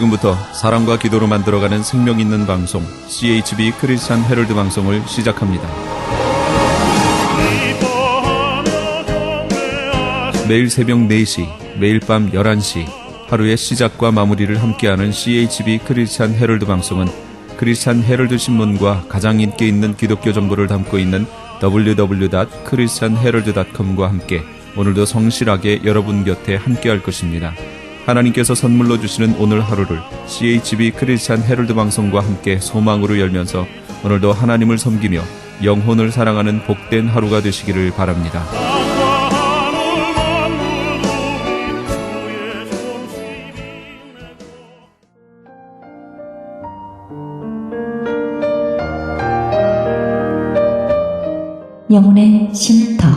지금부터 사랑과 기도로 만들어가는 생명 있는 방송 CHB 크리스찬 헤럴드 방송을 시작합니다. 매일 새벽 4시, 매일 밤 11시 하루의 시작과 마무리를 함께하는 CHB 크리스찬 헤럴드 방송은 크리스찬 헤럴드 신문과 가장 인기 있는 기독교 정보를 담고 있는 www.christianherald.com과 함께 오늘도 성실하게 여러분 곁에 함께할 것입니다. 하나님께서 선물로 주시는 오늘 하루를 CHB 크리스찬 헤럴드 방송과 함께 소망으로 열면서 오늘도 하나님을 섬기며 영혼을 사랑하는 복된 하루가 되시기를 바랍니다. 영혼의 쉼터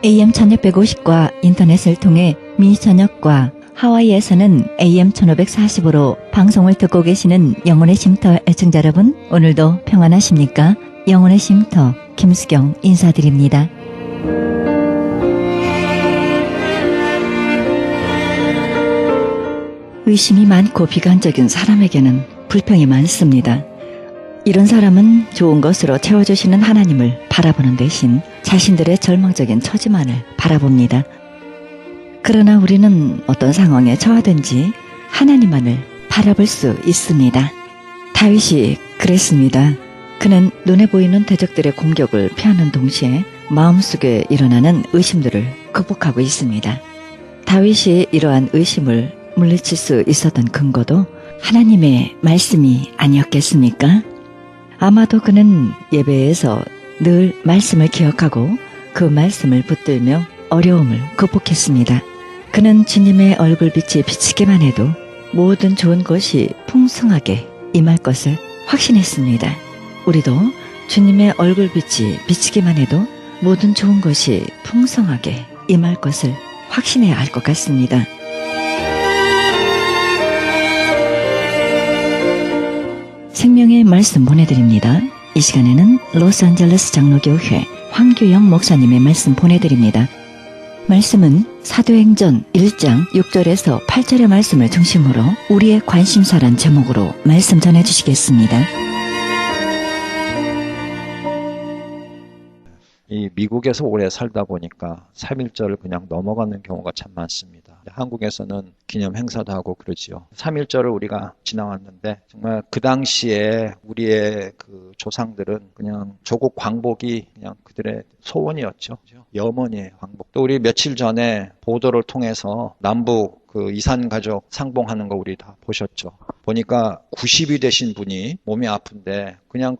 AM 1650과 인터넷을 통해 미 전역과 하와이에서는 AM 1540으로 방송을 듣고 계시는 영혼의 쉼터 애청자 여러분, 오늘도 평안하십니까? 영혼의 쉼터 김수경 인사드립니다. 의심이 많고 비관적인 사람에게는 불평이 많습니다. 이런 사람은 좋은 것으로 채워주시는 하나님을 바라보는 대신 자신들의 절망적인 처지만을 바라봅니다. 그러나 우리는 어떤 상황에 처하든지 하나님만을 바라볼 수 있습니다. 다윗이 그랬습니다. 그는 눈에 보이는 대적들의 공격을 피하는 동시에 마음속에 일어나는 의심들을 극복하고 있습니다. 다윗이 이러한 의심을 물리칠 수 있었던 근거도 하나님의 말씀이 아니었겠습니까? 아마도 그는 예배에서 늘 말씀을 기억하고 그 말씀을 붙들며 어려움을 극복했습니다. 그는 주님의 얼굴빛이 비치기만 해도 모든 좋은 것이 풍성하게 임할 것을 확신했습니다. 우리도 주님의 얼굴빛이 비치기만 해도 모든 좋은 것이 풍성하게 임할 것을 확신해야 할 것 같습니다. 생명의 말씀 보내드립니다. 이 시간에는 로스앤젤레스 장로교회 황규영 목사님의 말씀 보내드립니다. 말씀은 사도행전 1장 6절에서 8절의 말씀을 중심으로 우리의 관심사란 제목으로 말씀 전해주시겠습니다. 이 미국에서 오래 살다 보니까 3.1절을 그냥 넘어가는 경우가 참 많습니다. 한국에서는 기념 행사도 하고 그러지요. 3.1절을 우리가 지나왔는데 정말 그 당시에 우리의 그 조상들은 그냥 조국 광복이 그냥 그들의 소원이었죠. 염원이에요, 광복. 또 우리 며칠 전에 보도를 통해서 남북 그 이산 가족 상봉하는 거 우리 다 보셨죠. 보니까 90이 되신 분이 몸이 아픈데 그냥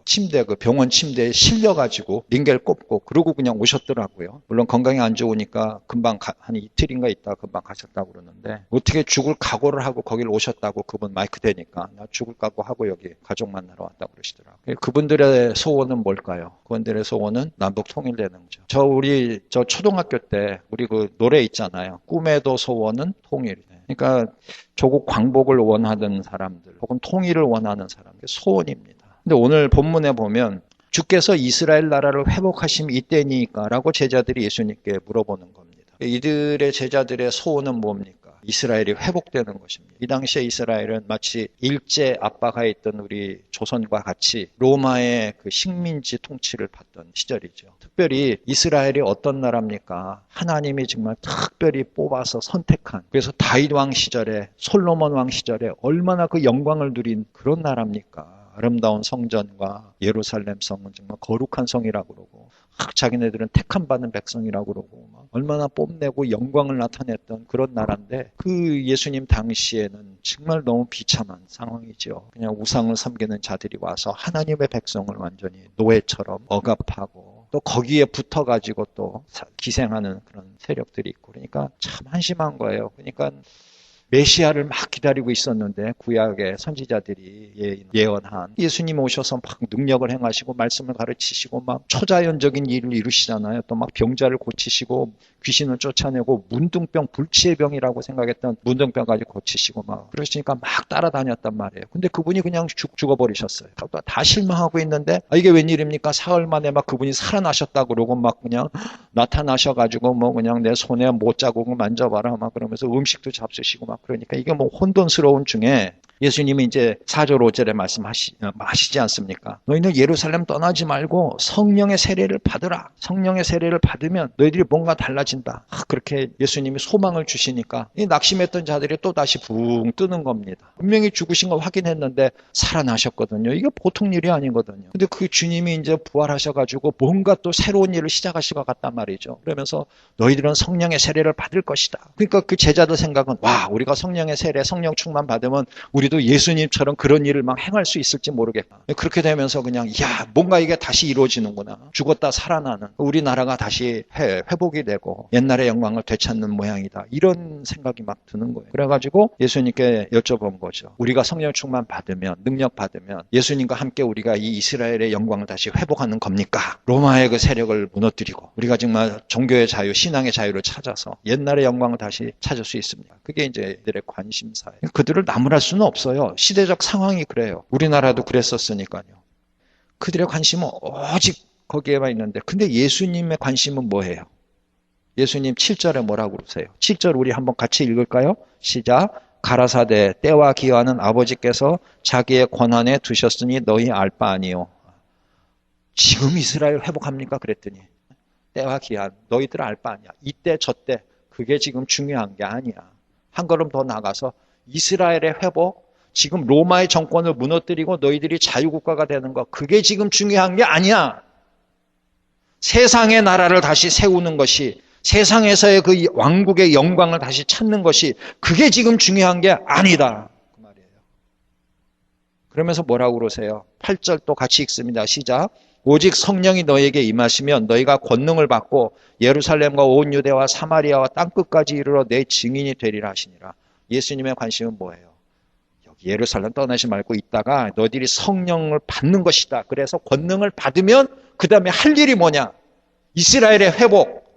침대, 병원 침대에 실려가지고 링겔 꼽고 그러고 그냥 오셨더라고요. 물론 건강이 안 좋으니까 금방 한 이틀인가 있다 금방 가셨다고 그러는데 어떻게 죽을 각오를 하고 거길 오셨다고 그분 마이크 대니까 나 죽을 각오 하고 여기 가족 만나러 왔다고 그러시더라고요. 그분들의 소원은 뭘까요? 그분들의 소원은 남북 통일되는 거죠. 우리 초등학교 때 우리 그 노래 있잖아요. 꿈에도 소원은 통일. 그러니까 조국 광복을 원하던 사람들 혹은 통일을 원하는 사람들 소원입니다. 근데 오늘 본문에 보면 주께서 이스라엘 나라를 회복하심이 이때니까 라고 제자들이 예수님께 물어보는 겁니다. 이들의 제자들의 소원은 뭡니까? 이스라엘이 회복되는 것입니다. 이 당시에 이스라엘은 마치 일제 압박하에 있던 우리 조선과 같이 로마의 그 식민지 통치를 받던 시절이죠. 특별히 이스라엘이 어떤 나라입니까? 하나님이 정말 특별히 뽑아서 선택한, 그래서 다윗 왕 시절에 솔로몬 왕 시절에 얼마나 그 영광을 누린 그런 나라입니까? 아름다운 성전과 예루살렘 성은 정말 거룩한 성이라고 그러고 자기네들은 택함 받은 백성이라고 그러고 얼마나 뽐내고 영광을 나타냈던 그런 나라인데 그 예수님 당시에는 정말 너무 비참한 상황이죠. 그냥 우상을 섬기는 자들이 와서 하나님의 백성을 완전히 노예처럼 억압하고 또 거기에 붙어가지고 또 기생하는 그런 세력들이 있고 그러니까 참 한심한 거예요. 그러니까 메시아를 막 기다리고 있었는데 구약의 선지자들이 예언한 예수님 오셔서 막 능력을 행하시고 말씀을 가르치시고 막 초자연적인 일을 이루시잖아요. 또 막 병자를 고치시고 귀신을 쫓아내고 문둥병, 불치의 병이라고 생각했던 문둥병까지 고치시고 막 그러시니까 막 따라다녔단 말이에요. 근데 그분이 그냥 죽어버리셨어요. 다 실망하고 있는데 이게 웬일입니까? 사흘 만에 막 그분이 살아나셨다고 그러고 막 그냥 나타나셔가지고 뭐 그냥 내 손에 못자국을 만져봐라 막 그러면서 음식도 잡수시고 막 그러니까 이게 뭐 혼돈스러운 중에 예수님이 이제 4절 5절에 말씀하시지 않습니까? 너희는 예루살렘 떠나지 말고 성령의 세례를 받으라. 성령의 세례를 받으면 너희들이 뭔가 달라진다. 그렇게 예수님이 소망을 주시니까 이 낙심했던 자들이 또 다시 붕 뜨는 겁니다. 분명히 죽으신 걸 확인했는데 살아나셨거든요. 이게 보통 일이 아니거든요. 근데 그 주님이 이제 부활하셔가지고 뭔가 또 새로운 일을 시작하실 것 같단 말이죠. 그러면서 너희들은 성령의 세례를 받을 것이다. 그러니까 그 제자들 생각은 와, 우리가 성령의 세례, 성령 충만 받으면 우리도 예수님처럼 그런 일을 막 행할 수 있을지 모르겠다. 그렇게 되면서 그냥 뭔가 이게 다시 이루어지는구나. 죽었다 살아나는 우리나라가 다시 회복이 되고 옛날의 영광을 되찾는 모양이다. 이런 생각이 막 드는 거예요. 그래가지고 예수님께 여쭤본 거죠. 우리가 성령 충만 받으면 능력 받으면 예수님과 함께 우리가 이 이스라엘의 영광을 다시 회복하는 겁니까? 로마의 그 세력을 무너뜨리고 우리가 정말 종교의 자유, 신앙의 자유를 찾아서 옛날의 영광을 다시 찾을 수 있습니다. 그게 이제 이들의 관심사예요. 그들을 나무랄 수는 없어요. 시대적 상황이 그래요. 우리나라도 그랬었으니까요. 그들의 관심은 오직 거기에만 있는데 근데 예수님의 관심은 뭐예요? 예수님 7절에 뭐라고 그러세요? 7절 우리 한번 같이 읽을까요? 시작. 가라사대 때와 기하는 아버지께서 자기의 권한에 두셨으니 너희 알 바 아니요. 지금 이스라엘 회복합니까? 그랬더니 때와 기한 너희들 알 바 아니야. 이때 저때 그게 지금 중요한 게 아니야. 한 걸음 더 나가서 이스라엘의 회복, 지금 로마의 정권을 무너뜨리고 너희들이 자유국가가 되는 거 그게 지금 중요한 게 아니야. 세상의 나라를 다시 세우는 것이 세상에서의 그 왕국의 영광을 다시 찾는 것이 그게 지금 중요한 게 아니다. 그 말이에요. 그러면서 뭐라고 그러세요? 8절 또 같이 읽습니다. 시작. 오직 성령이 너희에게 임하시면 너희가 권능을 받고 예루살렘과 온 유대와 사마리아와 땅끝까지 이르러 내 증인이 되리라 하시니라. 예수님의 관심은 뭐예요? 여기 예루살렘 떠나지 말고 있다가 너희들이 성령을 받는 것이다. 그래서 권능을 받으면 그 다음에 할 일이 뭐냐? 이스라엘의 회복,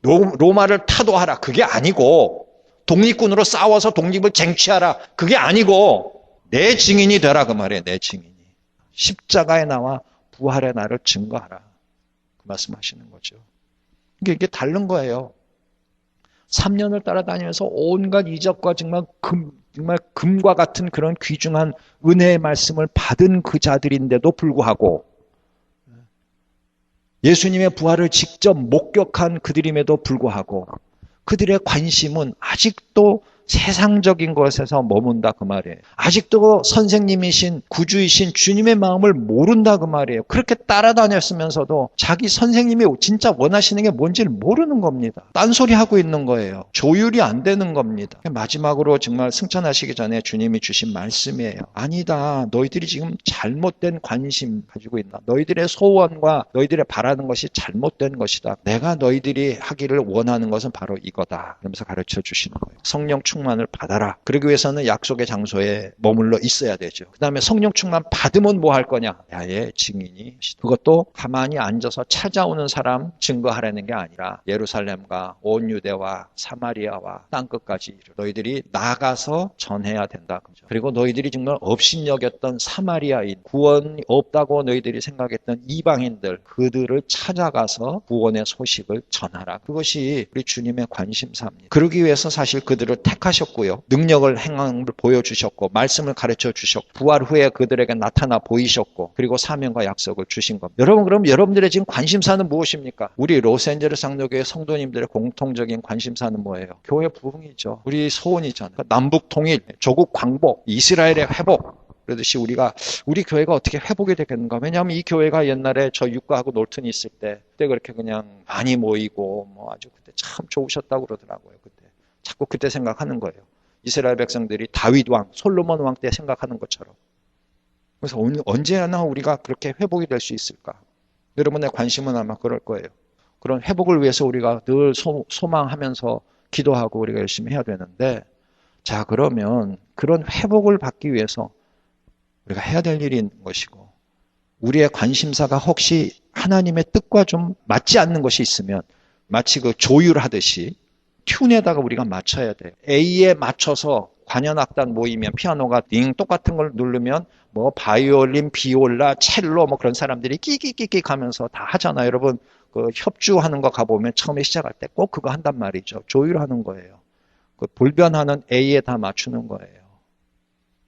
로마를 타도하라. 그게 아니고 독립군으로 싸워서 독립을 쟁취하라. 그게 아니고 내 증인이 되라. 그 말이에요. 내 증인이. 십자가에 나와 부활의 날을 증거하라. 그 말씀하시는 거죠. 이게 다른 거예요. 3년을 따라다니면서 온갖 이적과 정말 금과 같은 그런 귀중한 은혜의 말씀을 받은 그 자들인데도 불구하고 예수님의 부활을 직접 목격한 그들임에도 불구하고 그들의 관심은 아직도 세상적인 것에서 머문다 그 말이에요. 아직도 선생님이신 구주이신 주님의 마음을 모른다 그 말이에요. 그렇게 따라다녔으면서도 자기 선생님이 진짜 원하시는 게 뭔지를 모르는 겁니다. 딴소리 하고 있는 거예요. 조율이 안 되는 겁니다. 마지막으로 정말 승천하시기 전에 주님이 주신 말씀이에요. 아니다. 너희들이 지금 잘못된 관심 가지고 있나. 너희들의 소원과 너희들의 바라는 것이 잘못된 것이다. 내가 너희들이 하기를 원하는 것은 바로 이거다. 그러면서 가르쳐 주시는 거예요. 성령 충만을 받아라. 그러기 위해서는 약속의 장소에 머물러 있어야 되죠. 그 다음에 성령 충만 받으면 뭐 할 거냐? 나의 증인이. 그것도 가만히 앉아서 찾아오는 사람 증거하라는 게 아니라 예루살렘과 온 유대와 사마리아와 땅끝까지 너희들이 나가서 전해야 된다. 그리고 너희들이 정말 업신여겼던 사마리아인, 구원이 없다고 너희들이 생각했던 이방인들, 그들을 찾아가서 구원의 소식을 전하라. 그것이 우리 주님의 관심사입니다. 그러기 위해서 사실 그들을 택하셨고요. 능력을 행함을 보여주셨고 말씀을 가르쳐 주셨고 부활 후에 그들에게 나타나 보이셨고 그리고 사명과 약속을 주신 겁니다. 여러분 그럼 여러분들의 지금 관심사는 무엇입니까? 우리 로스앤젤레스 장로교회 성도님들의 공통적인 관심사는 뭐예요? 교회 부흥이죠. 우리 소원이잖아요. 남북 통일, 조국 광복, 이스라엘의 회복. 그러듯이 우리 교회가 어떻게 회복이 되겠는가? 왜냐하면 이 교회가 옛날에 저 육가하고 놀튼이 있을 때 그때 그렇게 그냥 많이 모이고 뭐 아주 그때 참 좋으셨다고 그러더라고요. 자꾸 그때 생각하는 거예요. 이스라엘 백성들이 다윗 왕, 솔로몬 왕 때 생각하는 것처럼. 그래서 언제나 우리가 그렇게 회복이 될 수 있을까? 여러분의 관심은 아마 그럴 거예요. 그런 회복을 위해서 우리가 늘 소망하면서 기도하고 우리가 열심히 해야 되는데 자, 그러면 그런 회복을 받기 위해서 우리가 해야 될 일이 있는 것이고, 우리의 관심사가 혹시 하나님의 뜻과 좀 맞지 않는 것이 있으면 마치 그 조율하듯이 튠에다가 우리가 맞춰야 돼요. A에 맞춰서 관현악단 모이면 피아노가 띵 똑같은 걸 누르면 뭐 바이올린, 비올라, 첼로 뭐 그런 사람들이 끼끼끼끼 가면서 다 하잖아요. 여러분 그 협주하는 거 가보면 처음에 시작할 때 꼭 그거 한단 말이죠. 조율하는 거예요. 그 불변하는 A에 다 맞추는 거예요.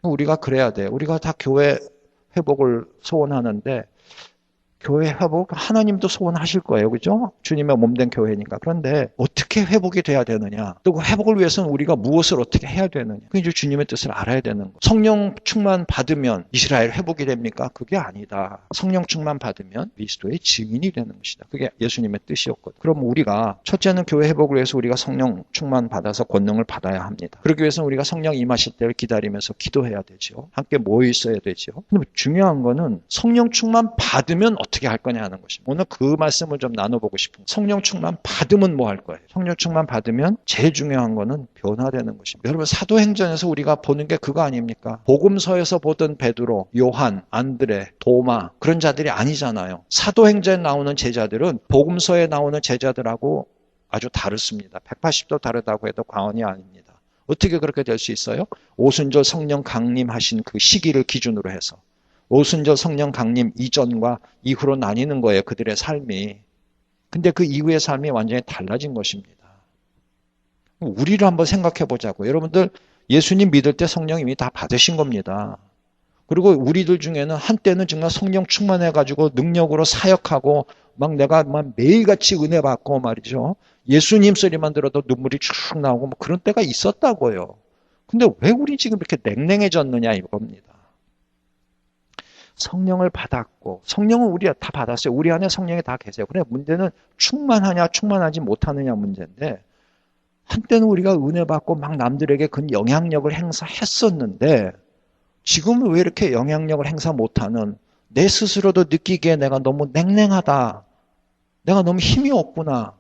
우리가 그래야 돼요. 우리가 다 교회 회복을 소원하는데 교회 회복 하나님도 소원하실 거예요. 그죠? 주님의 몸된 교회니까. 그런데 어떻게 회복이 돼야 되느냐? 또 그 회복을 위해서는 우리가 무엇을 어떻게 해야 되느냐? 그게 이제 주님의 뜻을 알아야 되는 거예요. 성령 충만 받으면 이스라엘 회복이 됩니까? 그게 아니다. 성령 충만 받으면 그리스도의 증인이 되는 것이다. 그게 예수님의 뜻이었거든요. 그럼 우리가 첫째는 교회 회복을 위해서 우리가 성령 충만 받아서 권능을 받아야 합니다. 그러기 위해서는 우리가 성령 임하실 때를 기다리면서 기도해야 되죠. 함께 모여 있어야 되죠. 근데 중요한 거는 성령 충만 받으면 어떻게 할 거냐 하는 것입니다. 오늘 그 말씀을 좀 나눠보고 싶은 거예요. 성령 충만 받으면 뭐 할 거예요? 성령 충만 받으면 제일 중요한 거는 변화되는 것입니다. 여러분 사도행전에서 우리가 보는 게 그거 아닙니까? 복음서에서 보던 베드로, 요한, 안드레, 도마 그런 자들이 아니잖아요. 사도행전에 나오는 제자들은 복음서에 나오는 제자들하고 아주 다릅니다. 180도 다르다고 해도 과언이 아닙니다. 어떻게 그렇게 될 수 있어요? 오순절 성령 강림하신 그 시기를 기준으로 해서 오순절 성령 강림 이전과 이후로 나뉘는 거예요. 그들의 삶이. 근데 그 이후의 삶이 완전히 달라진 것입니다. 우리를 한번 생각해 보자고. 여러분들 예수님 믿을 때 성령 이미 다 받으신 겁니다. 그리고 우리들 중에는 한때는 정말 성령 충만해가지고 능력으로 사역하고 막 내가 막 매일같이 은혜 받고 말이죠. 예수님 소리만 들어도 눈물이 쭉 나오고 뭐 그런 때가 있었다고요. 근데 왜 우리 지금 이렇게 냉랭해졌느냐 이겁니다. 성령을 받았고 성령은 우리가 다 받았어요. 우리 안에 성령이 다 계세요. 그래 문제는 충만하냐 충만하지 못하느냐 문제인데 한때는 우리가 은혜 받고 막 남들에게 그 영향력을 행사했었는데 지금은 왜 이렇게 영향력을 행사 못하는 내 스스로도 느끼기에 내가 너무 냉랭하다. 내가 너무 힘이 없구나.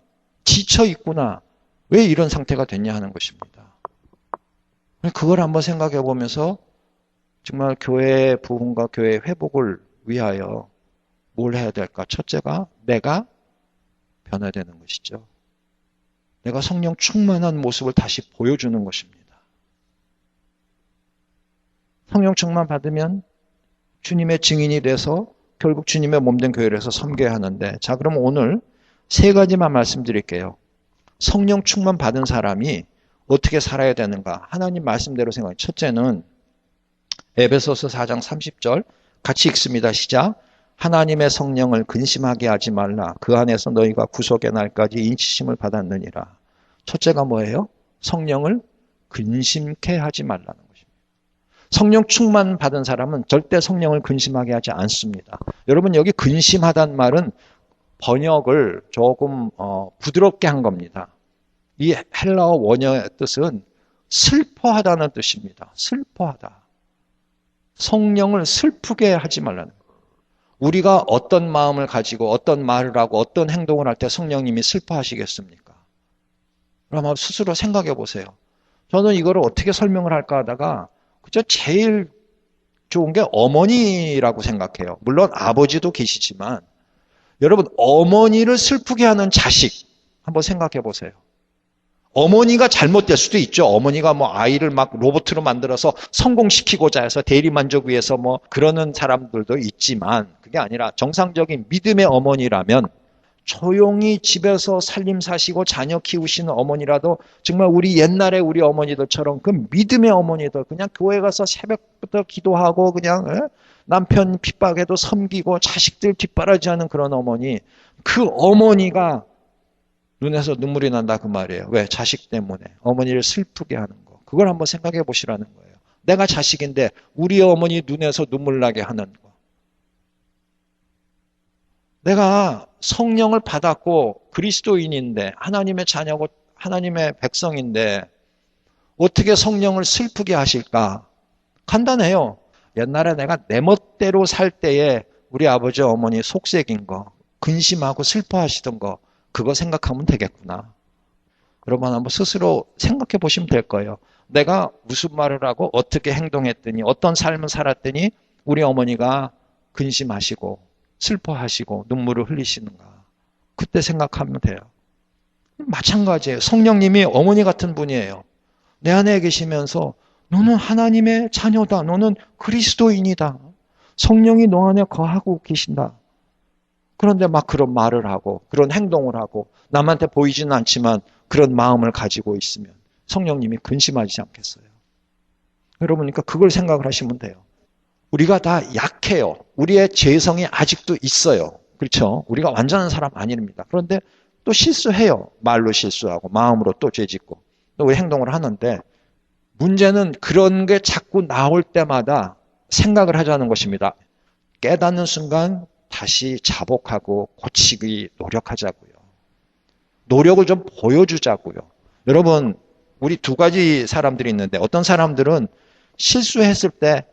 지쳐 있구나. 왜 이런 상태가 됐냐 하는 것입니다. 그걸 한번 생각해 보면서 정말 교회의 부흥과 교회의 회복을 위하여 뭘 해야 될까? 첫째가 내가 변화되는 것이죠. 내가 성령 충만한 모습을 다시 보여주는 것입니다. 성령 충만 받으면 주님의 증인이 돼서 결국 주님의 몸된 교회에서 섬겨야 하는데 자 그럼 오늘 세 가지만 말씀드릴게요. 성령 충만 받은 사람이 어떻게 살아야 되는가? 하나님 말씀대로 생각해요. 첫째는 에베소서 4장 30절 같이 읽습니다. 시작. 하나님의 성령을 근심하게 하지 말라. 그 안에서 너희가 구속의 날까지 인치심을 받았느니라. 첫째가 뭐예요? 성령을 근심케 하지 말라는 것입니다. 성령 충만 받은 사람은 절대 성령을 근심하게 하지 않습니다. 여러분 여기 근심하다는 말은 번역을 조금 부드럽게 한 겁니다. 이 헬라어 원어의 뜻은 슬퍼하다는 뜻입니다. 슬퍼하다. 성령을 슬프게 하지 말라는 거예요. 우리가 어떤 마음을 가지고 어떤 말을 하고 어떤 행동을 할 때 성령님이 슬퍼하시겠습니까? 그럼 스스로 생각해 보세요. 저는 이거를 어떻게 설명을 할까 하다가 그저 제일 좋은 게 어머니라고 생각해요. 물론 아버지도 계시지만 여러분 어머니를 슬프게 하는 자식 한번 생각해 보세요. 어머니가 잘못될 수도 있죠. 어머니가 뭐 아이를 막 로봇으로 만들어서 성공시키고자 해서 대리만족 위해서 뭐 그러는 사람들도 있지만 그게 아니라 정상적인 믿음의 어머니라면 조용히 집에서 살림 사시고 자녀 키우시는 어머니라도 정말 우리 옛날에 우리 어머니들처럼 그 믿음의 어머니들 그냥 교회 가서 새벽부터 기도하고 그냥 남편 핍박에도 섬기고 자식들 뒷바라지하는 그런 어머니 그 어머니가 눈에서 눈물이 난다 그 말이에요. 왜? 자식 때문에 어머니를 슬프게 하는 거. 그걸 한번 생각해 보시라는 거예요. 내가 자식인데 우리 어머니 눈에서 눈물 나게 하는 거. 내가 성령을 받았고 그리스도인인데 하나님의 자녀고 하나님의 백성인데 어떻게 성령을 슬프게 하실까? 간단해요. 옛날에 내가 내 멋대로 살 때에 우리 아버지 어머니 속색인 거 근심하고 슬퍼하시던 거 그거 생각하면 되겠구나. 여러분 한번 스스로 생각해 보시면 될 거예요. 내가 무슨 말을 하고 어떻게 행동했더니 어떤 삶을 살았더니 우리 어머니가 근심하시고 슬퍼하시고 눈물을 흘리시는가. 그때 생각하면 돼요. 마찬가지예요. 성령님이 어머니 같은 분이에요. 내 안에 계시면서 너는 하나님의 자녀다. 너는 그리스도인이다. 성령이 너 안에 거하고 계신다. 그런데 막 그런 말을 하고 그런 행동을 하고 남한테 보이지는 않지만 그런 마음을 가지고 있으면 성령님이 근심하지 않겠어요? 여러분, 그러니까 그걸 생각을 하시면 돼요. 우리가 다 약해요. 우리의 죄성이 아직도 있어요. 그렇죠? 우리가 완전한 사람 아닙니다. 그런데 또 실수해요. 말로 실수하고 마음으로 또 죄짓고 또 우리 행동을 하는데 문제는 그런 게 자꾸 나올 때마다 생각을 하자는 것입니다. 깨닫는 순간 다시 자복하고 고치기 노력하자고요. 노력을 좀 보여주자고요. 여러분, 우리 두 가지 사람들이 있는데 어떤 사람들은 실수했을 때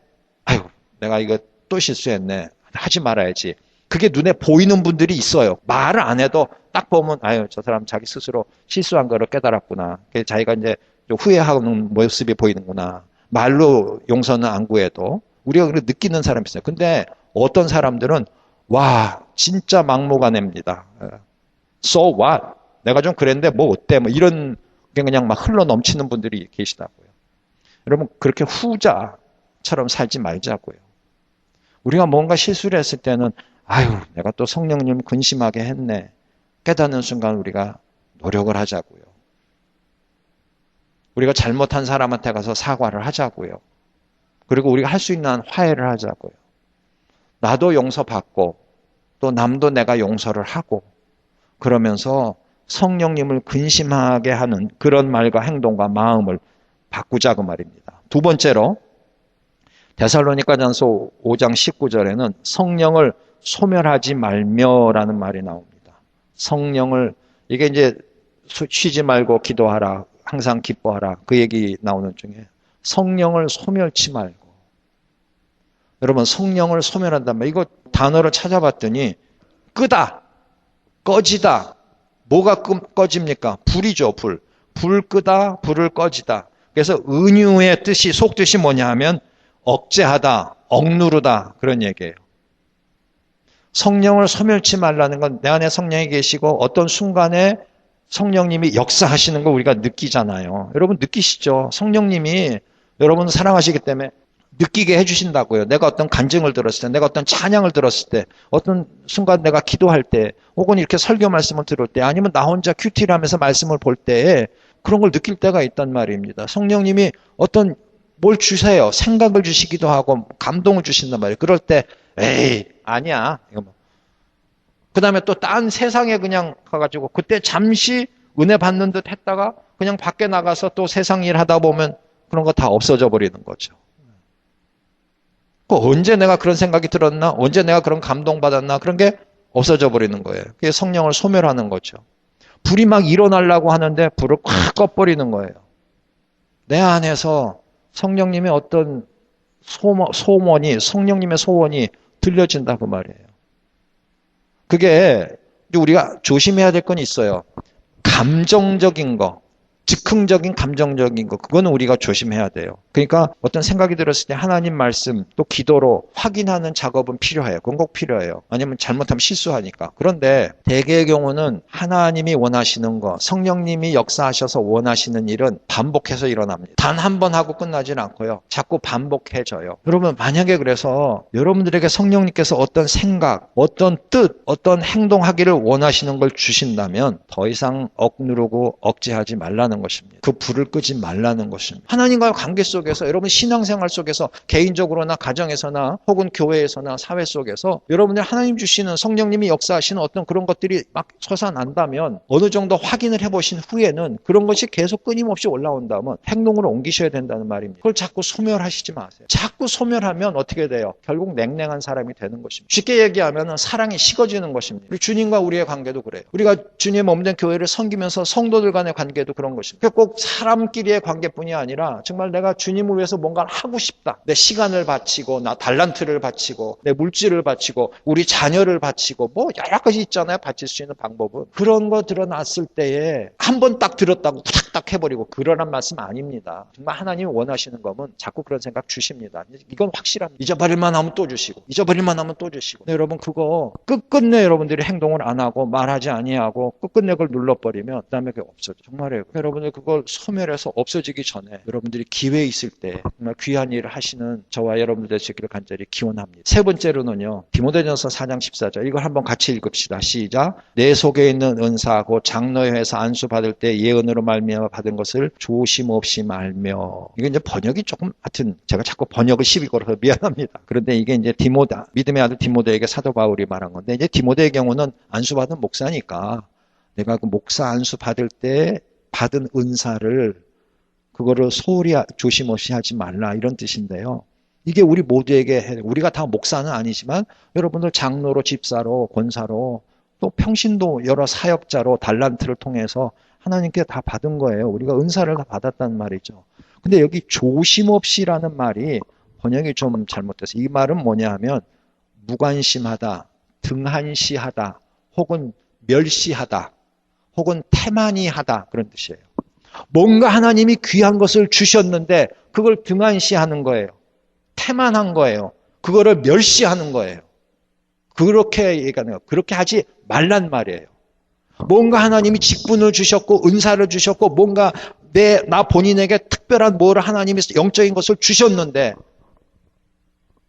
아유, 내가 이거 또 실수했네. 하지 말아야지. 그게 눈에 보이는 분들이 있어요. 말을 안 해도 딱 보면 아유, 저 사람 자기 스스로 실수한 거를 깨달았구나. 자기가 이제 좀 후회하는 모습이 보이는구나. 말로 용서는 안 구해도 우리가 그렇게 느끼는 사람이 있어요. 근데 어떤 사람들은 와, 진짜 막무가내입니다. So what? 내가 좀 그랬는데 뭐 어때? 뭐 이런 게 그냥 막 흘러 넘치는 분들이 계시다고요. 여러분, 그렇게 후자처럼 살지 말자고요. 우리가 뭔가 실수를 했을 때는 아유, 내가 또 성령님 근심하게 했네. 깨닫는 순간 우리가 노력을 하자고요. 우리가 잘못한 사람한테 가서 사과를 하자고요. 그리고 우리가 할 수 있는 한 화해를 하자고요. 나도 용서받고 또 남도 내가 용서를 하고 그러면서 성령님을 근심하게 하는 그런 말과 행동과 마음을 바꾸자고 말입니다. 두 번째로 데살로니가전서 5장 19절에는 성령을 소멸하지 말며라는 말이 나옵니다. 성령을 이게 이제 쉬지 말고 기도하라. 항상 기뻐하라. 그 얘기 나오는 중에 성령을 소멸치 말고. 여러분, 성령을 소멸한단 말 이거 단어를 찾아봤더니 끄다, 꺼지다. 뭐가 꺼집니까? 불이죠, 불. 불 끄다, 불을 꺼지다. 그래서 은유의 뜻이 속뜻이 뭐냐 하면 억제하다, 억누르다 그런 얘기예요. 성령을 소멸치 말라는 건 내 안에 성령이 계시고 어떤 순간에 성령님이 역사하시는 거 우리가 느끼잖아요. 여러분 느끼시죠? 성령님이 여러분 사랑하시기 때문에 느끼게 해주신다고요. 내가 어떤 간증을 들었을 때, 내가 어떤 찬양을 들었을 때, 어떤 순간 내가 기도할 때, 혹은 이렇게 설교 말씀을 들을 때, 아니면 나 혼자 큐티를 하면서 말씀을 볼 때에 그런 걸 느낄 때가 있단 말입니다. 성령님이 어떤 뭘 주세요. 생각을 주시기도 하고 감동을 주신단 말이에요. 그럴 때 에이 아니야. 그 다음에 또 딴 세상에 그냥 가가지고 그때 잠시 은혜 받는 듯 했다가 그냥 밖에 나가서 또 세상 일 하다 보면 그런 거 다 없어져 버리는 거죠. 언제 내가 그런 생각이 들었나? 언제 내가 그런 감동 받았나? 그런 게 없어져 버리는 거예요. 그게 성령을 소멸하는 거죠. 불이 막 일어나려고 하는데 불을 콱 꺼버리는 거예요. 내 안에서 성령님의 어떤 소원이, 성령님의 소원이 들려진다고 말이에요. 그게 우리가 조심해야 될 건 있어요. 감정적인 거, 즉흥적인 감정적인 거, 그거는 우리가 조심해야 돼요. 그러니까 어떤 생각이 들었을 때 하나님 말씀 또 기도로 확인하는 작업은 필요해요. 그건 꼭 필요해요. 아니면 잘못하면 실수하니까. 그런데 대개의 경우는 하나님이 원하시는 거, 성령님이 역사하셔서 원하시는 일은 반복해서 일어납니다. 단 한 번 하고 끝나진 않고요. 자꾸 반복해져요. 여러분, 만약에 그래서 여러분들에게 성령님께서 어떤 생각, 어떤 뜻, 어떤 행동하기를 원하시는 걸 주신다면 더 이상 억누르고 억제하지 말라는 것입니다. 그 불을 끄지 말라는 것입니다. 하나님과의 관계 속에서 여러분 신앙생활 속에서 개인적으로나 가정에서나 혹은 교회에서나 사회 속에서 여러분들 하나님 주시는 성령님이 역사하시는 어떤 그런 것들이 막 솟아난다면 어느 정도 확인을 해보신 후에는 그런 것이 계속 끊임없이 올라온다면 행동으로 옮기셔야 된다는 말입니다. 그걸 자꾸 소멸하시지 마세요. 자꾸 소멸하면 어떻게 돼요? 결국 냉랭한 사람이 되는 것입니다. 쉽게 얘기하면 사랑이 식어지는 것입니다. 우리 주님과 우리의 관계도 그래요. 우리가 주님의 몸된 교회를 섬기면서 성도들 간의 관계도 그런 것입니다. 것입니다. 꼭 사람끼리의 관계뿐이 아니라 정말 내가 주님을 위해서 뭔가를 하고 싶다. 내 시간을 바치고 나 달란트를 바치고 내 물질을 바치고 우리 자녀를 바치고 뭐 여러 가지 있잖아요. 바칠 수 있는 방법은. 그런 거 드러났을 때에 한 번 딱 들었다고 탁탁 해버리고 그러란 말씀 아닙니다. 정말 하나님이 원하시는 거면 자꾸 그런 생각 주십니다. 이건 확실합니다. 잊어버릴만 하면 또 주시고 잊어버릴만 하면 또 주시고. 근데 여러분 그거 끝끝내 여러분들이 행동을 안 하고 말하지 아니하고 끝끝내 그걸 눌러버리면 그 다음에 그게 없어져. 정말이에요. 여러분들 그걸 소멸해서 없어지기 전에 여러분들이 기회 있을 때 정말 귀한 일을 하시는 저와 여러분들 되시기를 간절히 기원합니다. 세 번째로는요. 디모데전서 4장 14절 이걸 한번 같이 읽읍시다. 시작. 내 속에 있는 은사하고 장로회에서 안수 받을 때 예언으로 말미암아 받은 것을 조심 없이 말며. 이게 이제 번역이 조금 하여튼 제가 자꾸 번역을 시비 걸어서 미안합니다. 그런데 이게 이제 믿음의 아들 디모데에게 사도 바울이 말한 건데 이제 디모데의 경우는 안수 받은 목사니까 내가 그 목사 안수 받을 때 받은 은사를 그거를 소홀히 조심 없이 하지 말라 이런 뜻인데요. 이게 우리 모두에게 우리가 다 목사는 아니지만 여러분들 장로로 집사로 권사로 또 평신도 여러 사역자로 달란트를 통해서 하나님께 다 받은 거예요. 우리가 은사를 다 받았다는 말이죠. 근데 여기 조심 없이라는 말이 번역이 좀 잘못돼서 이 말은 뭐냐 하면 무관심하다, 등한시하다, 혹은 멸시하다, 혹은 태만히하다 그런 뜻이에요. 뭔가 하나님이 귀한 것을 주셨는데 그걸 등한시하는 거예요. 태만한 거예요. 그거를 멸시하는 거예요. 그렇게 얘기하는 거예요. 그렇게 하지 말란 말이에요. 뭔가 하나님이 직분을 주셨고 은사를 주셨고 뭔가 나 본인에게 특별한 뭐를 하나님이 영적인 것을 주셨는데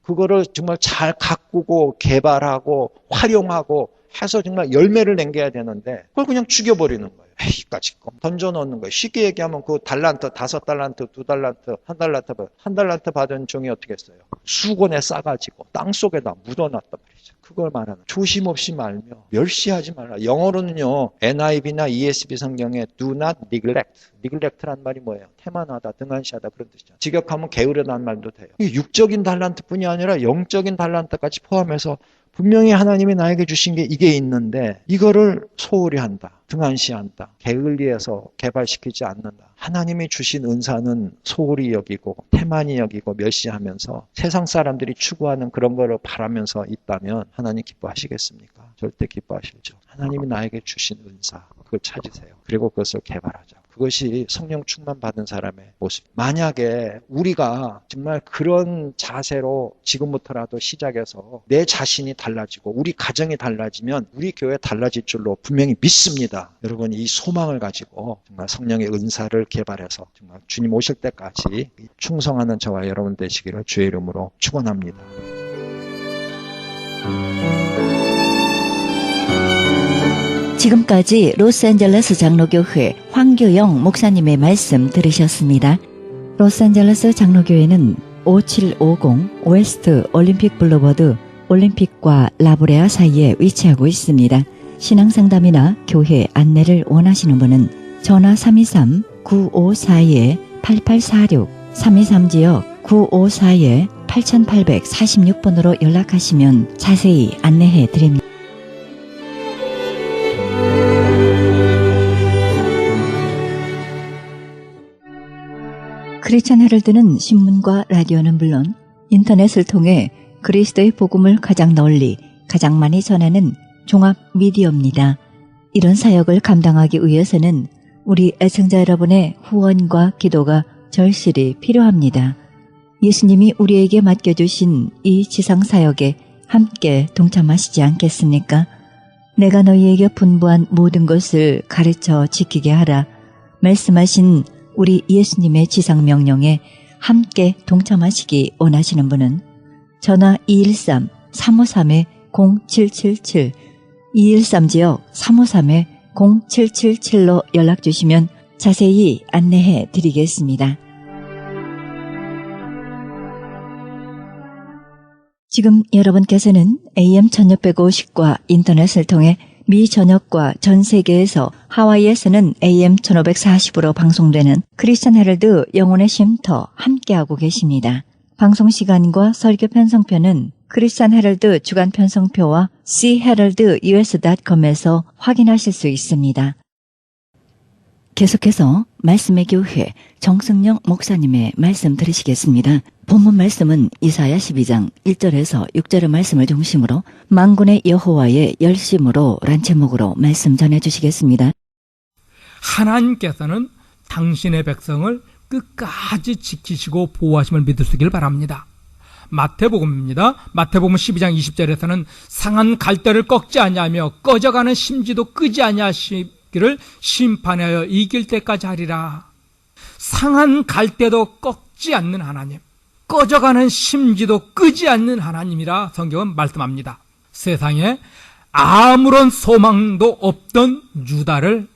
그거를 정말 잘 가꾸고 개발하고 활용하고 해서 정말 열매를 남겨야 되는데 그걸 그냥 죽여버리는 거예요. 에이까지 던져놓는 거예요. 쉽게 얘기하면 그 달란트, 5달란트, 2달란트, 1달란트 받은 종이 어떻게 했어요? 수건에 싸가지고 땅 속에다 묻어놨단 말이죠. 그걸 말하는 조심 없이 말며 멸시하지 말라. 영어로는요. NIV나 ESV 성경에 do not neglect. neglect란 말이 뭐예요? 태만하다, 등한시하다 그런 뜻이죠. 직역하면 게으르다는 말도 돼요. 육적인 달란트뿐이 아니라 영적인 달란트까지 포함해서 분명히 하나님이 나에게 주신 게 이게 있는데 이거를 소홀히 한다, 등한시한다, 게을리해서 개발시키지 않는다. 하나님이 주신 은사는 소홀히 여기고 태만히 여기고 멸시하면서 세상 사람들이 추구하는 그런 거를 바라면서 있다면 하나님 기뻐하시겠습니까? 절대 기뻐하시죠. 하나님이 나에게 주신 은사 그걸 찾으세요. 그리고 그것을 개발하자. 그것이 성령 충만 받은 사람의 모습. 만약에 우리가 정말 그런 자세로 지금부터라도 시작해서 내 자신이 달라지고 우리 가정이 달라지면 우리 교회 달라질 줄로 분명히 믿습니다. 여러분 이 소망을 가지고 정말 성령의 은사를 개발해서 정말 주님 오실 때까지 충성하는 저와 여러분 되시기를 주의 이름으로 축원합니다. 지금까지 로스앤젤레스 장로교회 황교영 목사님의 말씀 들으셨습니다. 로스앤젤레스 장로교회는 5750 웨스트 올림픽 블루버드 올림픽과 라브레아 사이에 위치하고 있습니다. 신앙상담이나 교회 안내를 원하시는 분은 전화 323-9542-8846 323지역 9542-8846번으로 연락하시면 자세히 안내해 드립니다. 크리스천 헤럴드는 신문과 라디오는 물론 인터넷을 통해 그리스도의 복음을 가장 널리 가장 많이 전하는 종합 미디어입니다. 이런 사역을 감당하기 위해서는 우리 애청자 여러분의 후원과 기도가 절실히 필요합니다. 예수님이 우리에게 맡겨주신 이 지상사역에 함께 동참하시지 않겠습니까? 내가 너희에게 분부한 모든 것을 가르쳐 지키게 하라 말씀하신 우리 예수님의 지상명령에 함께 동참하시기 원하시는 분은 전화 213-353-0777 213지역 353-0777로 연락주시면 자세히 안내해 드리겠습니다. 지금 여러분께서는 AM 1650과 인터넷을 통해 미 전역과 전 세계에서 하와이에서는 AM 1540으로 방송되는 크리스천 헤럴드 영혼의 쉼터 함께하고 계십니다. 방송 시간과 설교 편성표는 크리스천 헤럴드 주간 편성표와 cheraldus.com에서 확인하실 수 있습니다. 계속해서 말씀의 교회 정승영 목사님의 말씀 들으시겠습니다. 본문 말씀은 이사야 12장 1절에서 6절의 말씀을 중심으로 만군의 여호와의 열심으로 란 제목으로 말씀 전해주시겠습니다. 하나님께서는 당신의 백성을 끝까지 지키시고 보호하심을 믿을 수 있기를 바랍니다. 마태복음입니다. 마태복음 12장 20절에서는 상한 갈대를 꺾지 아니하며 꺼져가는 심지도 끄지 아니하시기를 심판하여 이길 때까지 하리라. 상한 갈대도 꺾지 않는 하나님, 꺼져가는 심지도 끄지 않는 하나님이라 성경은 말씀합니다. 세상에 아무런 소망도 없던 유다를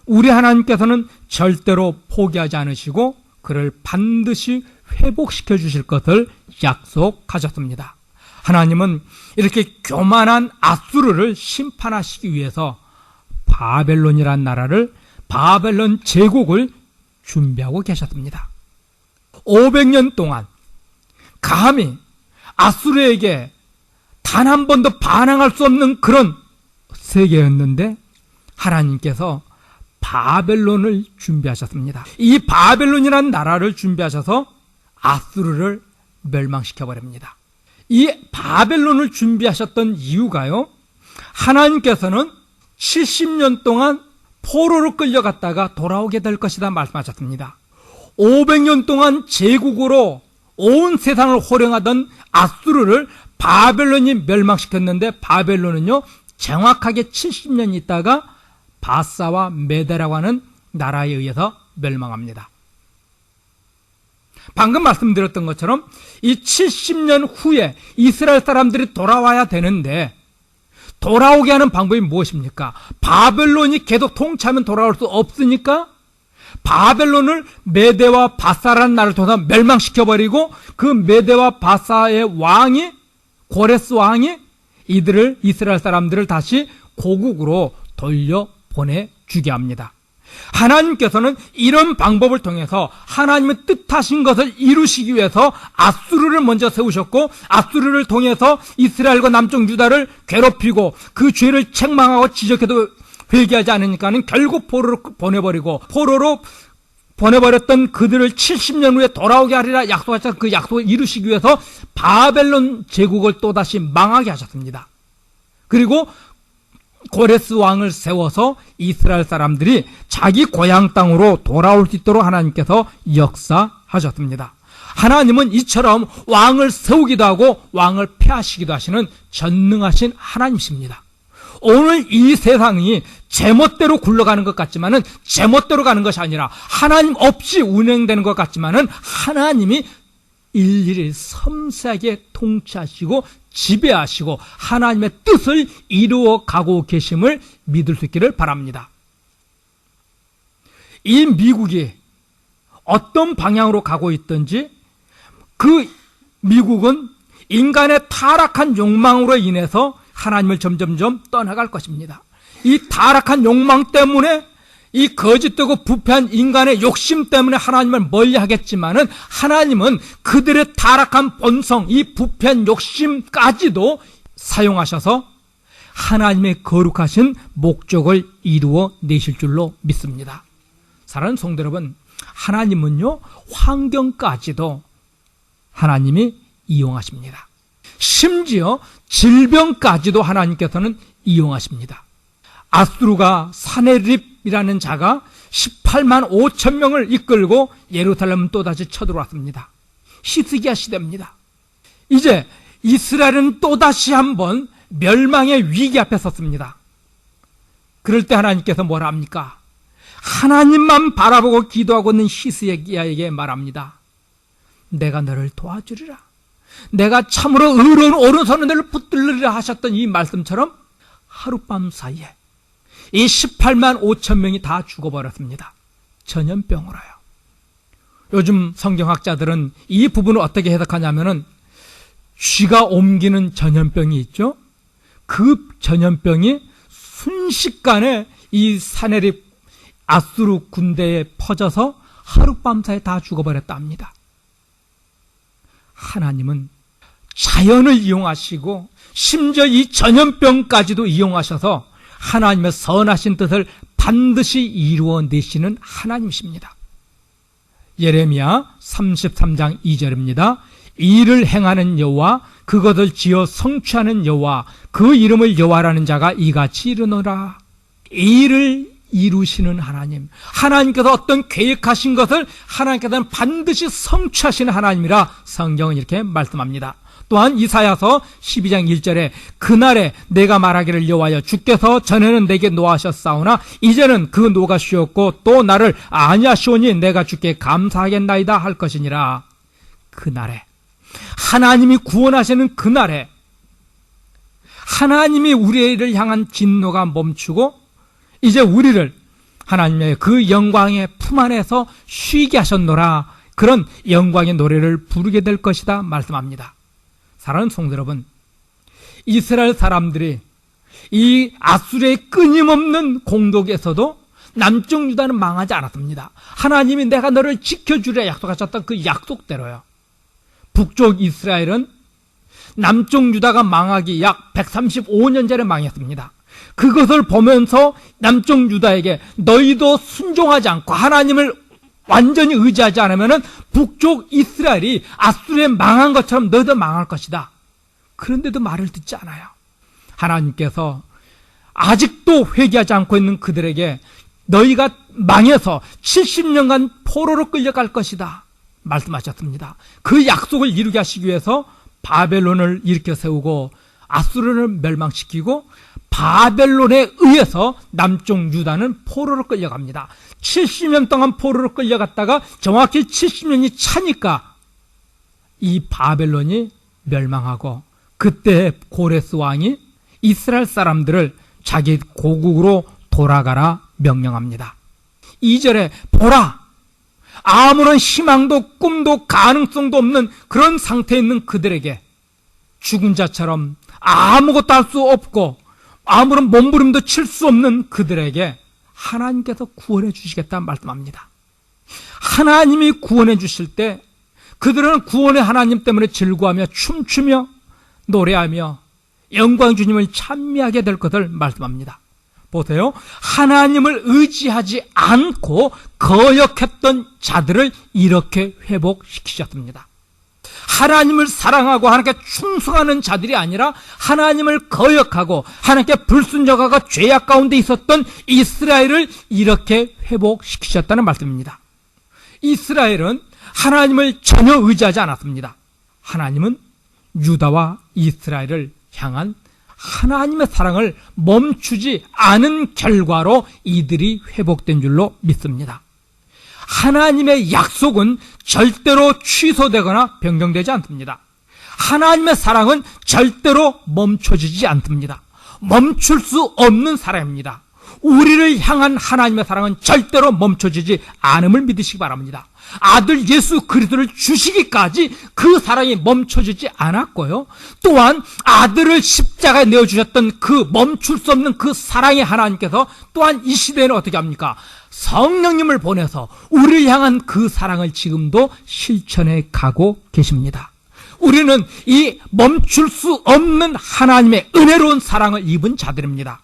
우리 하나님께서는 절대로 포기하지 않으시고 그를 반드시 회복시켜 주실 것을 약속하셨습니다. 하나님은 이렇게 교만한 아수르를 심판하시기 위해서 바벨론이란 나라를, 바벨론 제국을 준비하고 계셨습니다. 500년 동안 감히 아수르에게 단 한 번도 반항할 수 없는 그런 세계였는데 하나님께서 바벨론을 준비하셨습니다. 이 바벨론이라는 나라를 준비하셔서 아수르를 멸망시켜버립니다. 이 바벨론을 준비하셨던 이유가요, 하나님께서는 70년 동안 포로로 끌려갔다가 돌아오게 될 것이다 말씀하셨습니다. 500년 동안 제국으로 온 세상을 호령하던 아수르를 바벨론이 멸망시켰는데 바벨론은요 정확하게 70년 있다가 바사와 메대라고 하는 나라에 의해서 멸망합니다. 방금 말씀드렸던 것처럼 이 70년 후에 이스라엘 사람들이 돌아와야 되는데 돌아오게 하는 방법이 무엇입니까? 바벨론이 계속 통치하면 돌아올 수 없으니까 바벨론을 메대와 바사라는 나라를 통해서 멸망시켜버리고 그 메대와 바사의 왕이, 고레스 왕이 이들을, 이스라엘 사람들을 다시 고국으로 돌려보내주게 합니다. 하나님께서는 이런 방법을 통해서 하나님의 뜻하신 것을 이루시기 위해서 아수르를 먼저 세우셨고, 아수르를 통해서 이스라엘과 남쪽 유다를 괴롭히고 그 죄를 책망하고 지적해도 회개하지 않으니까는 결국 포로로 보내버리고, 포로로 보내버렸던 그들을 70년 후에 돌아오게 하리라 약속하셨던 그 약속을 이루시기 위해서 바벨론 제국을 또다시 망하게 하셨습니다. 그리고 고레스 왕을 세워서 이스라엘 사람들이 자기 고향 땅으로 돌아올 수 있도록 하나님께서 역사하셨습니다. 하나님은 이처럼 왕을 세우기도 하고 왕을 폐하시기도 하시는 전능하신 하나님이십니다. 오늘 이 세상이 제멋대로 굴러가는 것 같지만은 제멋대로 가는 것이 아니라 하나님 없이 운행되는 것 같지만은 하나님이 일일이 섬세하게 통치하시고 지배하시고 하나님의 뜻을 이루어 가고 계심을 믿을 수 있기를 바랍니다. 이 미국이 어떤 방향으로 가고 있든지 그 미국은 인간의 타락한 욕망으로 인해서 하나님을 점점점 떠나갈 것입니다. 이 타락한 욕망 때문에, 이 거짓되고 부패한 인간의 욕심 때문에 하나님을 멀리하겠지만은 하나님은 그들의 타락한 본성, 이 부패한 욕심까지도 사용하셔서 하나님의 거룩하신 목적을 이루어 내실 줄로 믿습니다. 사랑하는 성도 여러분, 하나님은요 환경까지도 하나님이 이용하십니다. 심지어 질병까지도 하나님께서는 이용하십니다. 아수르가 사네립이라는 자가 18만 5천 명을 이끌고 예루살렘은 또다시 쳐들어왔습니다. 히스기야 시대입니다. 이제 이스라엘은 또다시 한번 멸망의 위기 앞에 섰습니다. 그럴 때 하나님께서 뭐라 합니까? 하나님만 바라보고 기도하고 있는 히스기야에게 말합니다. 내가 너를 도와주리라. 내가 참으로 의로운 오른손을 너를 붙들리라 하셨던 이 말씀처럼 하룻밤 사이에 이 18만 5천 명이 다 죽어버렸습니다. 전염병으로요. 요즘 성경학자들은 이 부분을 어떻게 해석하냐면은 쥐가 옮기는 전염병이 있죠. 그 전염병이 순식간에 이 사네립 아수르 군대에 퍼져서 하룻밤 사이에 다 죽어버렸다 합니다. 하나님은 자연을 이용하시고 심지어 이 전염병까지도 이용하셔서 하나님의 선하신 뜻을 반드시 이루어내시는 하나님이십니다. 예레미야 33장 2절입니다. 일을 행하는 여호와, 그것을 지어 성취하는 여호와, 그 이름을 여호와라는 자가 이같이 이르노라. 일을 이루시는 하나님, 하나님께서 어떤 계획하신 것을 하나님께서는 반드시 성취하시는 하나님이라 성경은 이렇게 말씀합니다. 또한 이사야서 12장 1절에 그날에 내가 말하기를 여호와여 주께서 전에는 내게 노하셨사오나 이제는 그 노가 쉬었고 또 나를 아니하시오니 내가 주께 감사하겠나이다 할 것이니라. 그날에, 하나님이 구원하시는 그날에 하나님이 우리를 향한 진노가 멈추고 이제 우리를 하나님의 그 영광의 품 안에서 쉬게 하셨노라. 그런 영광의 노래를 부르게 될 것이다 말씀합니다. 사랑하는 성도 여러분, 이스라엘 사람들이 이 아수르의 끊임없는 공격에서도 남쪽 유다는 망하지 않았습니다. 하나님이 내가 너를 지켜주려 약속하셨던 그 약속대로요. 북쪽 이스라엘은 남쪽 유다가 망하기 약 135년 전에 망했습니다. 그것을 보면서 남쪽 유다에게 너희도 순종하지 않고 하나님을 완전히 의지하지 않으면 북쪽 이스라엘이 아수르에 망한 것처럼 너희도 망할 것이다. 그런데도 말을 듣지 않아요. 하나님께서 아직도 회개하지 않고 있는 그들에게 너희가 망해서 70년간 포로로 끌려갈 것이다 말씀하셨습니다. 그 약속을 이루게 하시기 위해서 바벨론을 일으켜 세우고 아수르를 멸망시키고 바벨론에 의해서 남쪽 유다는 포로로 끌려갑니다. 70년 동안 포로로 끌려갔다가 정확히 70년이 차니까 이 바벨론이 멸망하고 그때 고레스 왕이 이스라엘 사람들을 자기 고국으로 돌아가라 명령합니다. 2절에 보라, 아무런 희망도 꿈도 가능성도 없는 그런 상태에 있는 그들에게 죽은 자처럼 아무것도 할 수 없고 아무런 몸부림도 칠 수 없는 그들에게 하나님께서 구원해 주시겠다 말씀합니다. 하나님이 구원해 주실 때 그들은 구원의 하나님 때문에 즐거워하며 춤추며 노래하며 영광 주님을 찬미하게 될 것을 말씀합니다. 보세요. 하나님을 의지하지 않고 거역했던 자들을 이렇게 회복시키셨습니다. 하나님을 사랑하고 하나님께 충성하는 자들이 아니라 하나님을 거역하고 하나님께 불순종하고 죄악 가운데 있었던 이스라엘을 이렇게 회복시키셨다는 말씀입니다. 이스라엘은 하나님을 전혀 의지하지 않았습니다. 하나님은 유다와 이스라엘을 향한 하나님의 사랑을 멈추지 않은 결과로 이들이 회복된 줄로 믿습니다. 하나님의 약속은 절대로 취소되거나 변경되지 않습니다. 하나님의 사랑은 절대로 멈춰지지 않습니다. 멈출 수 없는 사랑입니다. 우리를 향한 하나님의 사랑은 절대로 멈춰지지 않음을 믿으시기 바랍니다. 아들 예수 그리스도를 주시기까지 그 사랑이 멈춰지지 않았고요. 또한 아들을 십자가에 내어주셨던 그 멈출 수 없는 그 사랑의 하나님께서 또한 이 시대에는 어떻게 합니까? 성령님을 보내서 우리를 향한 그 사랑을 지금도 실천해 가고 계십니다. 우리는 이 멈출 수 없는 하나님의 은혜로운 사랑을 입은 자들입니다.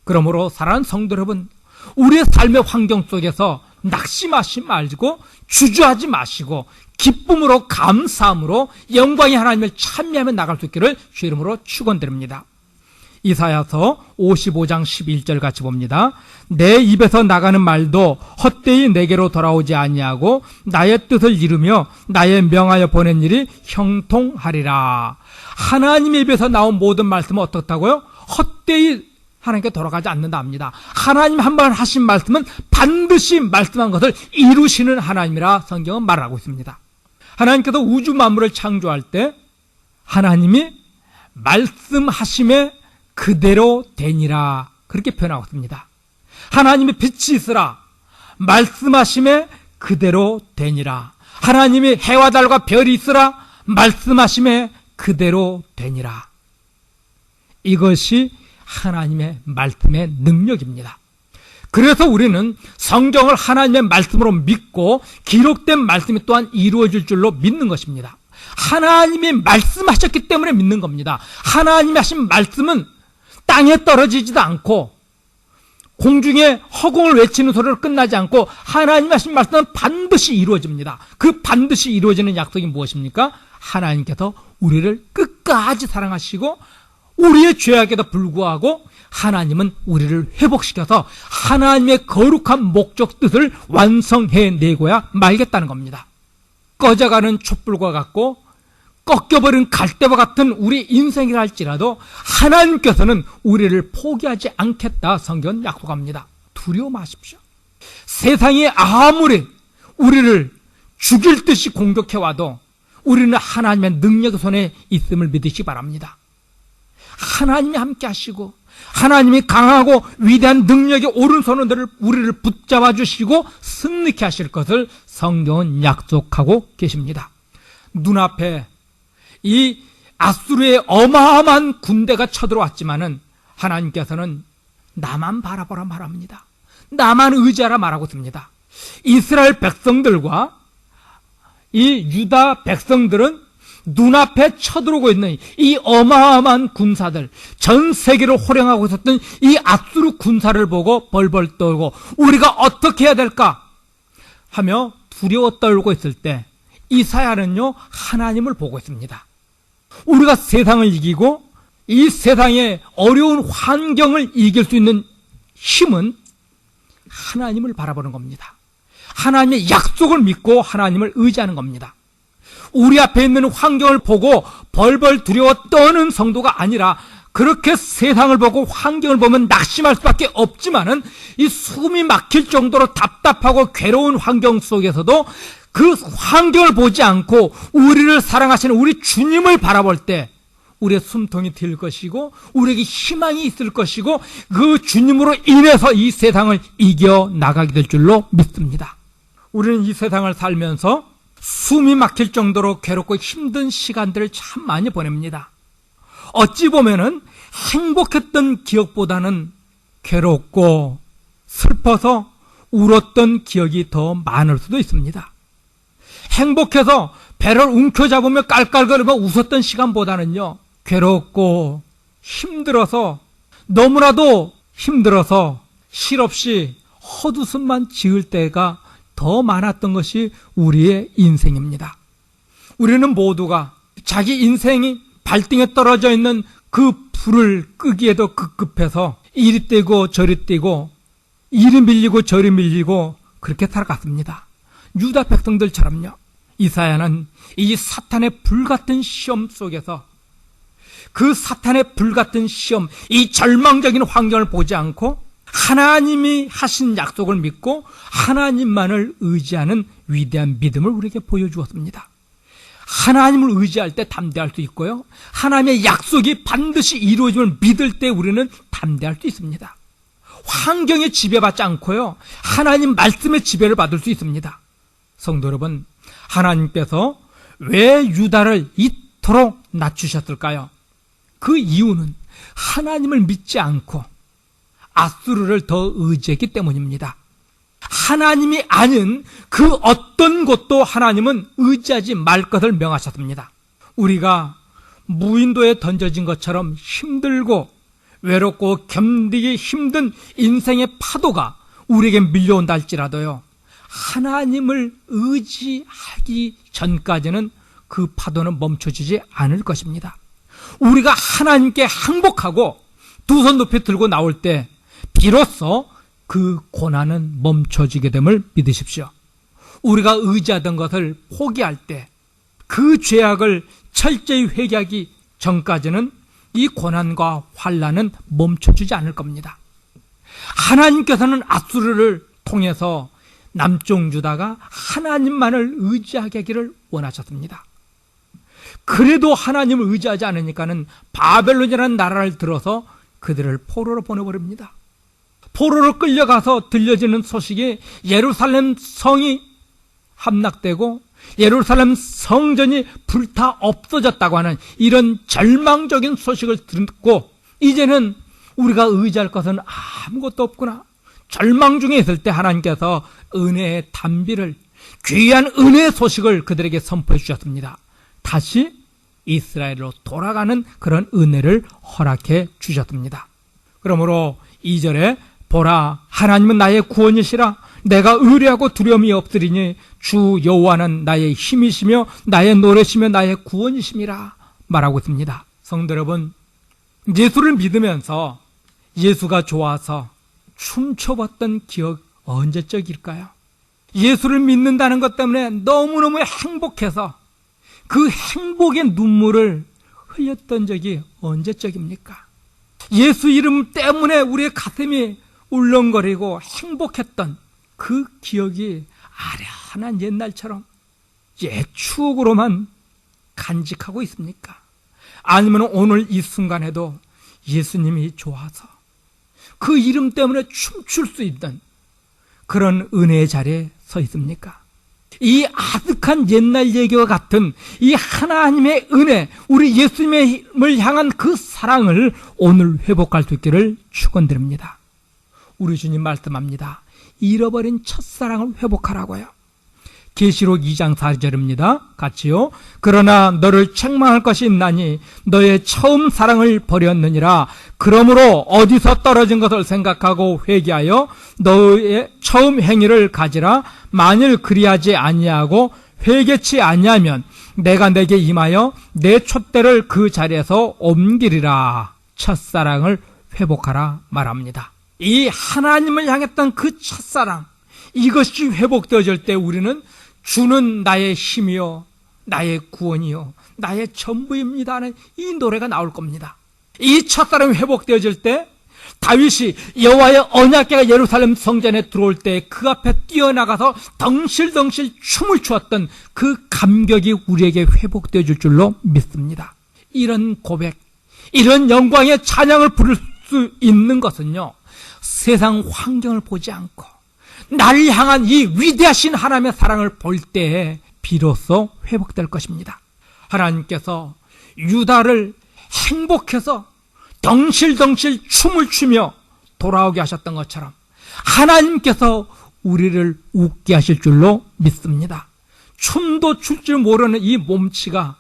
그러므로 사랑하는 성도 여러분, 우리의 삶의 환경 속에서 낙심하지 말고 주저하지 마시고 기쁨으로 감사함으로 영광의 하나님을 찬미하며 나갈 수 있기를 주 이름으로 축원드립니다. 이사야서 55장 11절 같이 봅니다. 내 입에서 나가는 말도 헛되이 내게로 돌아오지 아니하고 나의 뜻을 이루며 나의 명하여 보낸 일이 형통하리라. 하나님의 입에서 나온 모든 말씀은 어떻다고요? 헛되이 하나님께 돌아가지 않는다 합니다. 하나님 한 번 하신 말씀은 반드시 말씀한 것을 이루시는 하나님이라 성경은 말하고 있습니다. 하나님께서 우주 만물을 창조할 때 하나님이 말씀하심에 그대로 되니라 그렇게 표현하고 있습니다. 하나님이 빛이 있으라 말씀하심에 그대로 되니라. 하나님이 해와 달과 별이 있으라 말씀하심에 그대로 되니라. 이것이 하나님의 말씀의 능력입니다. 그래서 우리는 성경을 하나님의 말씀으로 믿고 기록된 말씀이 또한 이루어질 줄로 믿는 것입니다. 하나님이 말씀하셨기 때문에 믿는 겁니다. 하나님이 하신 말씀은 땅에 떨어지지도 않고 공중에 허공을 외치는 소리로 끝나지 않고 하나님 하신 말씀은 반드시 이루어집니다. 그 반드시 이루어지는 약속이 무엇입니까? 하나님께서 우리를 끝까지 사랑하시고 우리의 죄악에도 불구하고 하나님은 우리를 회복시켜서 하나님의 거룩한 목적 뜻을 완성해내고야 말겠다는 겁니다. 꺼져가는 촛불과 같고 꺾여버린 갈대와 같은 우리 인생이라 할지라도 하나님께서는 우리를 포기하지 않겠다 성경은 약속합니다. 두려워 마십시오. 세상이 아무리 우리를 죽일 듯이 공격해와도 우리는 하나님의 능력의 손에 있음을 믿으시기 바랍니다. 하나님이 함께 하시고 하나님이 강하고 위대한 능력의 오른손으로 우리를 붙잡아 주시고 승리케 하실 것을 성경은 약속하고 계십니다. 눈앞에 이 아수르의 어마어마한 군대가 쳐들어왔지만은 하나님께서는 나만 바라보라 말합니다. 나만 의지하라 말하고 있습니다. 이스라엘 백성들과 이 유다 백성들은 눈앞에 쳐들어오고 있는 이 어마어마한 군사들, 전 세계를 호령하고 있었던 이 아수르 군사를 보고 벌벌 떨고 우리가 어떻게 해야 될까 하며 두려워 떨고 있을 때 이사야는요 하나님을 보고 있습니다. 우리가 세상을 이기고 이 세상의 어려운 환경을 이길 수 있는 힘은 하나님을 바라보는 겁니다. 하나님의 약속을 믿고 하나님을 의지하는 겁니다. 우리 앞에 있는 환경을 보고 벌벌 두려워 떠는 성도가 아니라 그렇게 세상을 보고 환경을 보면 낙심할 수밖에 없지만은 이 숨이 막힐 정도로 답답하고 괴로운 환경 속에서도 그 환경을 보지 않고 우리를 사랑하시는 우리 주님을 바라볼 때 우리의 숨통이 트일 것이고 우리에게 희망이 있을 것이고 그 주님으로 인해서 이 세상을 이겨나가게 될 줄로 믿습니다. 우리는 이 세상을 살면서 숨이 막힐 정도로 괴롭고 힘든 시간들을 참 많이 보냅니다. 어찌 보면은 행복했던 기억보다는 괴롭고 슬퍼서 울었던 기억이 더 많을 수도 있습니다. 행복해서 배를 움켜잡으며 깔깔거리며 웃었던 시간보다는요 괴롭고 힘들어서 너무나도 힘들어서 실없이 헛웃음만 지을 때가 더 많았던 것이 우리의 인생입니다. 우리는 모두가 자기 인생이 발등에 떨어져 있는 그 불을 끄기에도 급급해서 이리 떼고 저리 떼고 이리 밀리고 저리 밀리고 그렇게 살아갔습니다. 유다 백성들처럼요. 이사야는 이 사탄의 불같은 시험 속에서 그 사탄의 불같은 시험, 이 절망적인 환경을 보지 않고 하나님이 하신 약속을 믿고 하나님만을 의지하는 위대한 믿음을 우리에게 보여주었습니다. 하나님을 의지할 때 담대할 수 있고요. 하나님의 약속이 반드시 이루어짐을 믿을 때 우리는 담대할 수 있습니다. 환경에 지배받지 않고요. 하나님 말씀의 지배를 받을 수 있습니다. 성도 여러분, 하나님께서 왜 유다를 이토록 낮추셨을까요? 그 이유는 하나님을 믿지 않고 아수르를 더 의지했기 때문입니다. 하나님이 아닌 그 어떤 것도 하나님은 의지하지 말 것을 명하셨습니다. 우리가 무인도에 던져진 것처럼 힘들고 외롭고 견디기 힘든 인생의 파도가 우리에게 밀려온다 할지라도요, 하나님을 의지하기 전까지는 그 파도는 멈춰지지 않을 것입니다. 우리가 하나님께 항복하고 두 손 높이 들고 나올 때 비로소 그 고난은 멈춰지게 됨을 믿으십시오. 우리가 의지하던 것을 포기할 때 그 죄악을 철저히 회개하기 전까지는 이 고난과 환난은 멈춰지지 않을 겁니다. 하나님께서는 아수르를 통해서 남쪽 유다가 하나님만을 의지하게 하기를 원하셨습니다. 그래도 하나님을 의지하지 않으니까는 바벨론이라는 나라를 들어서 그들을 포로로 보내버립니다. 포로로 끌려가서 들려지는 소식이 예루살렘 성이 함락되고 예루살렘 성전이 불타 없어졌다고 하는 이런 절망적인 소식을 듣고 이제는 우리가 의지할 것은 아무것도 없구나. 절망 중에 있을 때 하나님께서 은혜의 단비를, 귀한 은혜의 소식을 그들에게 선포해 주셨습니다. 다시 이스라엘로 돌아가는 그런 은혜를 허락해 주셨습니다. 그러므로 2절에 보라, 하나님은 나의 구원이시라. 내가 의뢰하고 두려움이 없으리니 주 여호와는 나의 힘이시며 나의 노래시며 나의 구원이심이라 말하고 있습니다. 성도 여러분, 예수를 믿으면서 예수가 좋아서 춤춰봤던 기억 언제적일까요? 예수를 믿는다는 것 때문에 너무너무 행복해서 그 행복의 눈물을 흘렸던 적이 언제적입니까? 예수 이름 때문에 우리의 가슴이 울렁거리고 행복했던 그 기억이 아련한 옛날처럼 옛 추억으로만 간직하고 있습니까? 아니면 오늘 이 순간에도 예수님이 좋아서 그 이름 때문에 춤출 수 있는 그런 은혜의 자리에 서 있습니까? 이 아득한 옛날 얘기와 같은 이 하나님의 은혜, 우리 예수님을 향한 그 사랑을 오늘 회복할 수 있기를 축원드립니다. 우리 주님 말씀합니다. 잃어버린 첫사랑을 회복하라고요. 계시록 2장 4절입니다. 같이요. 그러나 너를 책망할 것이 있나니 너의 처음 사랑을 버렸느니라. 그러므로 어디서 떨어진 것을 생각하고 회개하여 너의 처음 행위를 가지라. 만일 그리하지 아니하고 회개치 아니하면 내가 내게 임하여 내 촛대를 그 자리에서 옮기리라. 첫사랑을 회복하라 말합니다. 이 하나님을 향했던 그 첫사랑, 이것이 회복되어질 때 우리는 주는 나의 힘이요 나의 구원이요 나의 전부입니다 하는 이 노래가 나올 겁니다. 이 첫사랑이 회복되어질 때 다윗이 여호와의 언약궤가 예루살렘 성전에 들어올 때 그 앞에 뛰어나가서 덩실덩실 춤을 추었던 그 감격이 우리에게 회복되어질 줄로 믿습니다. 이런 고백, 이런 영광의 찬양을 부를 수 있는 것은요, 세상 환경을 보지 않고 나를 향한 이 위대하신 하나님의 사랑을 볼 때에 비로소 회복될 것입니다. 하나님께서 유다를 행복해서 덩실덩실 춤을 추며 돌아오게 하셨던 것처럼 하나님께서 우리를 웃게 하실 줄로 믿습니다. 춤도 출 줄 모르는 이 몸치가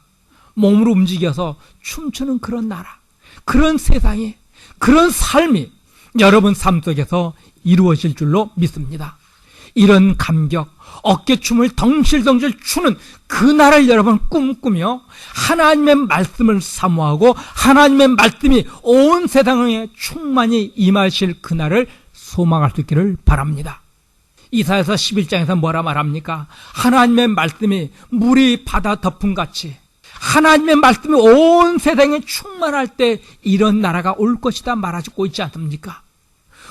몸으로 움직여서 춤추는 그런 나라, 그런 세상이, 그런 삶이 여러분 삶 속에서 이루어질 줄로 믿습니다. 이런 감격, 어깨춤을 덩실덩실 추는 그 나라를 여러분 꿈꾸며 하나님의 말씀을 사모하고 하나님의 말씀이 온 세상에 충만히 임하실 그날을 소망할 수 있기를 바랍니다. 이사야서 11장에서 뭐라 말합니까? 하나님의 말씀이 물이 바다 덮음같이 하나님의 말씀이 온 세상에 충만할 때 이런 나라가 올 것이다 말하고 있지 않습니까?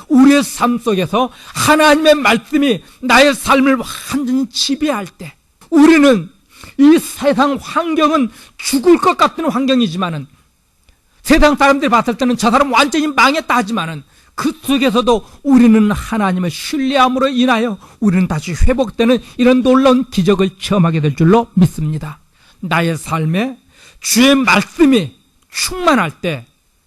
우리의 삶 속에서 하나님의 말씀이 나의 삶을 완전히 지배할 때 우리는 이 세상 환경은 죽을 것 같은 환경이지만은 세상 사람들이 봤을 때는 저 사람 완전히 망했다 하지만은 그 속에서도 우리는 하나님을 신뢰함으로 인하여 우리는 다시 회복되는 이런 놀라운 기적을 체험하게 될 줄로 믿습니다. 나의 삶에 주의 말씀이 충만할 때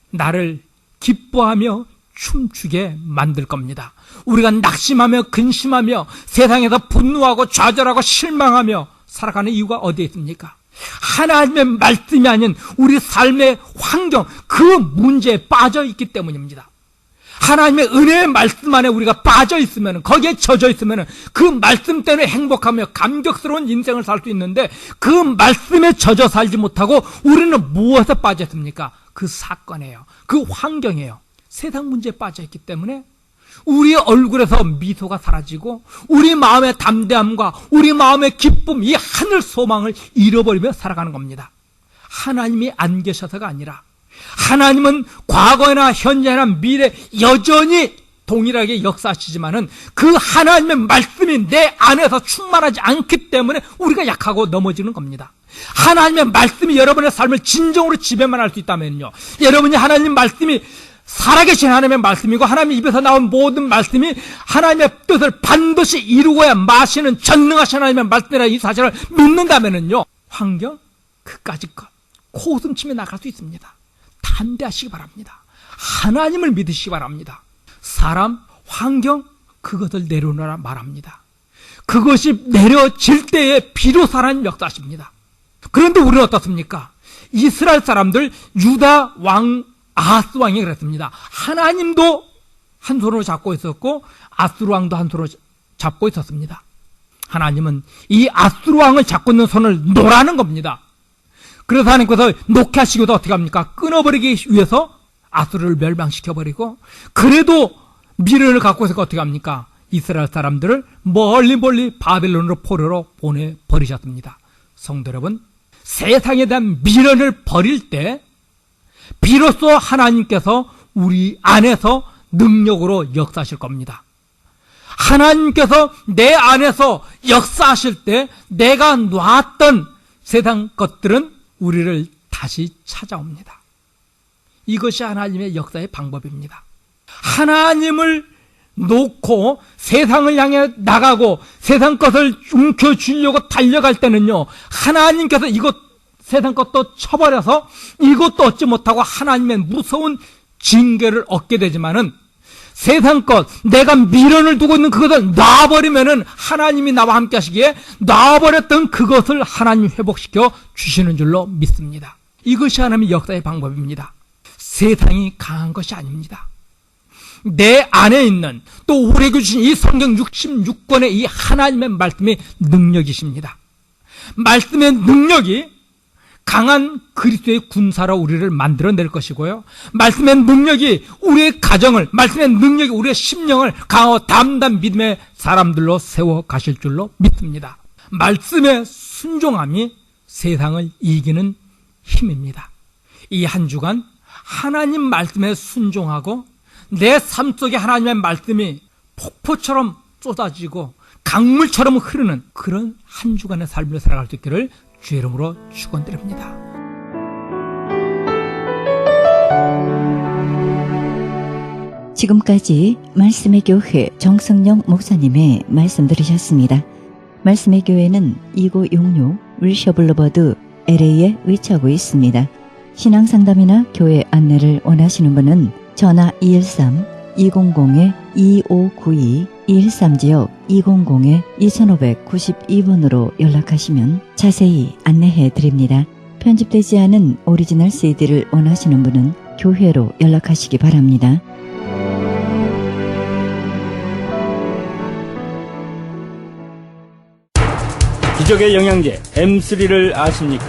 나를 기뻐하며 춤추게 만들 겁니다. 우리가 낙심하며 근심하며 세상에서 분노하고 좌절하고 실망하며 살아가는 이유가 어디에 있습니까? 하나님의 말씀이 아닌 우리 삶의 환경, 그 문제에 빠져 있기 때문입니다. 하나님의 은혜의 말씀 안에 우리가 빠져 있으면, 거기에 젖어 있으면 그 말씀 때문에 행복하며 감격스러운 인생을 살 수 있는데 그 말씀에 젖어 살지 못하고 우리는 무엇에 빠져 있습니까? 그 사건이에요. 그 환경이에요. 세상 문제에 빠져 있기 때문에 우리의 얼굴에서 미소가 사라지고 우리 마음의 담대함과 우리 마음의 기쁨, 이 하늘 소망을 잃어버리며 살아가는 겁니다. 하나님이 안 계셔서가 아니라 하나님은 과거나 현재나 미래 여전히 동일하게 역사하시지만은 그 하나님의 말씀이 내 안에서 충만하지 않기 때문에 우리가 약하고 넘어지는 겁니다. 하나님의 말씀이 여러분의 삶을 진정으로 지배만 할 수 있다면요, 여러분이 하나님 말씀이 살아계신 하나님의 말씀이고 하나님의 입에서 나온 모든 말씀이 하나님의 뜻을 반드시 이루고야 마시는 전능하신 하나님의 말씀이라 이 사실을 믿는다면은요, 환경 그까짓 것 코웃음치며 나갈 수 있습니다. 담대하시기 바랍니다. 하나님을 믿으시기 바랍니다. 사람, 환경 그것을 내려놓으라 말합니다. 그것이 내려질 때에 비로소 하나님 역사하십니다. 그런데 우리는 어떻습니까? 이스라엘 사람들, 유다 왕 아하스 왕이 그랬습니다. 하나님도 한 손으로 잡고 있었고 아수르 왕도 한 손으로 잡고 있었습니다. 하나님은 이 아수르 왕을 잡고 있는 손을 놓으라는 겁니다. 그래서 하나님께서 놓게 하시고도 어떻게 합니까? 끊어버리기 위해서 아수르를 멸망시켜버리고, 그래도 미련을 갖고 있어서 어떻게 합니까? 이스라엘 사람들을 멀리 바벨론으로 포로로 보내버리셨습니다. 성도 여러분, 세상에 대한 미련을 버릴 때 비로소 하나님께서 우리 안에서 능력으로 역사하실 겁니다. 하나님께서 내 안에서 역사하실 때 내가 놨던 세상 것들은 우리를 다시 찾아옵니다. 이것이 하나님의 역사의 방법입니다. 하나님을 놓고 세상을 향해 나가고 세상 것을 움켜쥐려고 달려갈 때는요, 하나님께서 이것 세상 것도 쳐버려서 이것도 얻지 못하고 하나님의 무서운 징계를 얻게 되지만은, 세상 것, 내가 미련을 두고 있는 그것을 놔버리면은 하나님이 나와 함께 하시기에 놔버렸던 그것을 하나님이 회복시켜 주시는 줄로 믿습니다. 이것이 하나님의 역사의 방법입니다. 세상이 강한 것이 아닙니다. 내 안에 있는, 또 우리에게 주신 이 성경 66권의 이 하나님의 말씀의 능력이십니다. 말씀의 능력이 강한 그리스도의 군사로 우리를 만들어낼 것이고요, 말씀의 능력이 우리의 가정을, 말씀의 능력이 우리의 심령을 강하고 담대한 믿음의 사람들로 세워가실 줄로 믿습니다. 말씀의 순종함이 세상을 이기는 힘입니다. 이 한 주간 하나님 말씀에 순종하고 내 삶 속에 하나님의 말씀이 폭포처럼 쏟아지고 강물처럼 흐르는 그런 한 주간의 삶을 살아갈 수 있기를 주의 이름으로 축원드립니다. 지금까지 말씀의 교회 정성영 목사님의 말씀 들으셨습니다. 말씀의 교회는 2966 윌셔블로버드 LA에 위치하고 있습니다. 신앙상담이나 교회 안내를 원하시는 분은 전화 213-200-2592 213지역 200-2592번으로 연락하시면 자세히 안내해 드립니다. 편집되지 않은 오리지널 CD를 원하시는 분은 교회로 연락하시기 바랍니다. 기적의 영양제 M3를 아십니까?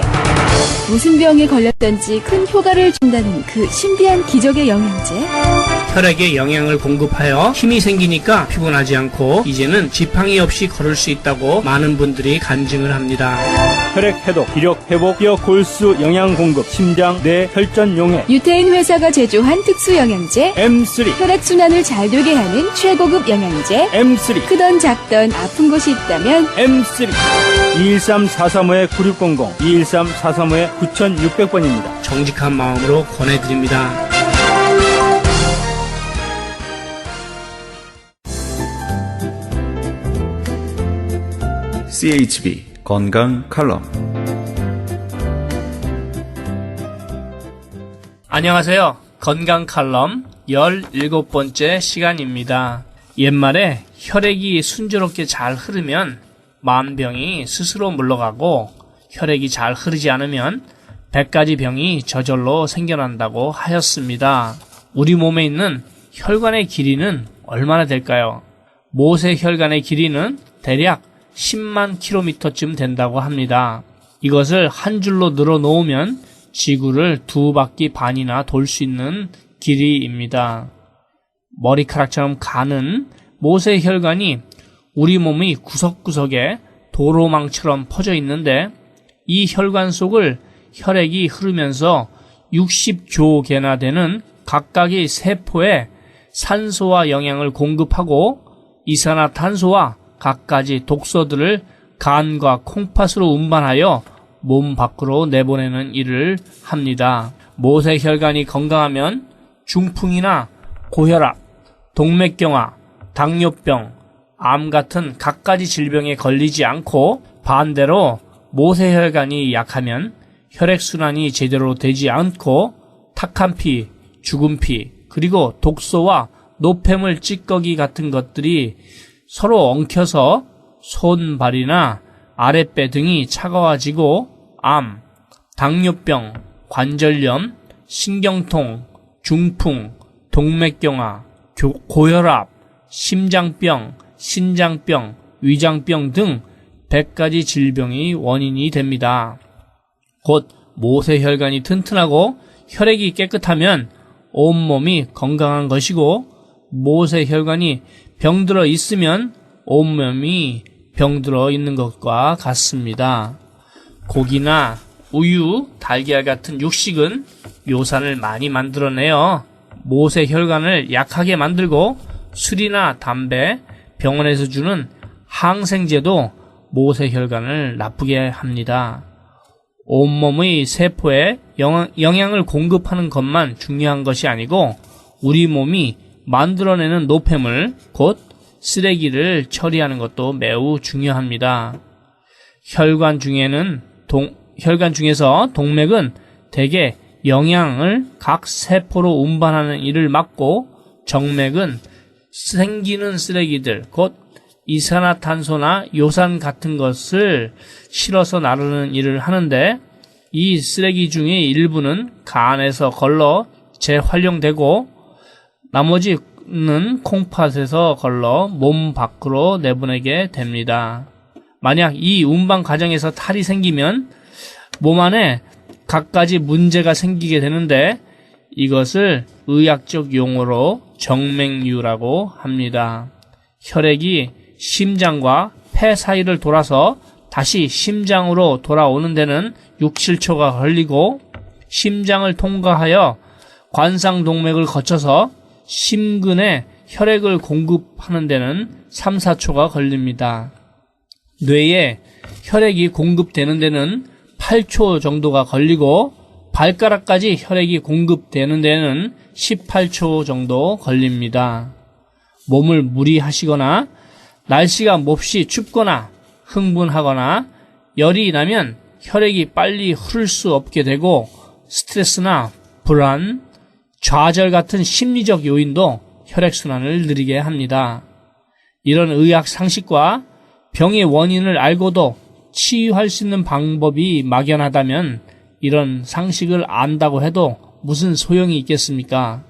무슨 병에 걸렸던지 큰 효과를 준다는 그 신비한 기적의 영양제. 혈액에 영양을 공급하여 힘이 생기니까 피곤하지 않고 이제는 지팡이 없이 걸을 수 있다고 많은 분들이 간증을 합니다. 혈액 해독, 기력 회복, 뼈 골수 영양 공급, 심장, 뇌, 혈전 용해. 유태인 회사가 제조한 특수 영양제 M3, 혈액순환을 잘 되게 하는 최고급 영양제. M3, 크던 작던 아픈 곳이 있다면 M3. 213-435-9600, 213-435-9600번입니다. 정직한 마음으로 권해드립니다. CHB 건강 칼럼. 안녕하세요. 건강 칼럼 17번째 시간입니다. 옛말에 혈액이 순조롭게 잘 흐르면 만병이 스스로 물러가고 혈액이 잘 흐르지 않으면 100가지 병이 저절로 생겨난다고 하였습니다. 우리 몸에 있는 혈관의 길이는 얼마나 될까요? 모세 혈관의 길이는 대략 10만 킬로미터쯤 된다고 합니다. 이것을 한 줄로 늘어 놓으면 지구를 2바퀴 반이나 돌 수 있는 길이입니다. 머리카락처럼 가는 모세 혈관이 우리 몸의 구석구석에 도로망처럼 퍼져 있는데, 이 혈관 속을 혈액이 흐르면서 60조 개나 되는 각각의 세포에 산소와 영양을 공급하고 이산화탄소와 갖가지 독소들을 간과 콩팥으로 운반하여 몸 밖으로 내보내는 일을 합니다. 모세혈관이 건강하면 중풍이나 고혈압, 동맥경화, 당뇨병, 암 같은 갖가지 질병에 걸리지 않고, 반대로 모세혈관이 약하면 혈액순환이 제대로 되지 않고 탁한 피, 죽은 피, 그리고 독소와 노폐물 찌꺼기 같은 것들이 서로 엉켜서 손, 발이나 아랫배 등이 차가워지고 암, 당뇨병, 관절염, 신경통, 중풍, 동맥경화, 고혈압, 심장병, 신장병, 위장병 등 100가지 질병이 원인이 됩니다. 곧 모세혈관이 튼튼하고 혈액이 깨끗하면 온몸이 건강한 것이고, 모세혈관이 병들어 있으면 온몸이 병들어 있는 것과 같습니다. 고기나 우유, 달걀 같은 육식은 요산을 많이 만들어내요. 모세혈관을 약하게 만들고, 술이나 담배, 병원에서 주는 항생제도 모세혈관을 나쁘게 합니다. 온몸의 세포에 영양을 공급하는 것만 중요한 것이 아니고, 우리 몸이 만들어내는 노폐물, 곧 쓰레기를 처리하는 것도 매우 중요합니다. 혈관 중에서 동맥은 대개 영양을 각 세포로 운반하는 일을 맡고, 정맥은 생기는 쓰레기들, 곧 이산화탄소나 요산 같은 것을 실어서 나르는 일을 하는데, 이 쓰레기 중의 일부는 간에서 걸러 재활용되고, 나머지는 콩팥에서 걸러 몸 밖으로 내보내게 됩니다. 만약 이 운반 과정에서 탈이 생기면 몸 안에 갖가지 문제가 생기게 되는데, 이것을 의학적 용어로 정맥류라고 합니다. 혈액이 심장과 폐 사이를 돌아서 다시 심장으로 돌아오는 데는 6-7초가 걸리고, 심장을 통과하여 관상동맥을 거쳐서 심근에 혈액을 공급하는 데는 3-4초가 걸립니다. 뇌에 혈액이 공급되는 데는 8초 정도가 걸리고, 발가락까지 혈액이 공급되는 데는 18초 정도 걸립니다. 몸을 무리하시거나 날씨가 몹시 춥거나 흥분하거나 열이 나면 혈액이 빨리 흐를 수 없게 되고, 스트레스나 불안, 좌절 같은 심리적 요인도 혈액순환을 느리게 합니다. 이런 의학 상식과 병의 원인을 알고도 치유할 수 있는 방법이 막연하다면 이런 상식을 안다고 해도 무슨 소용이 있겠습니까?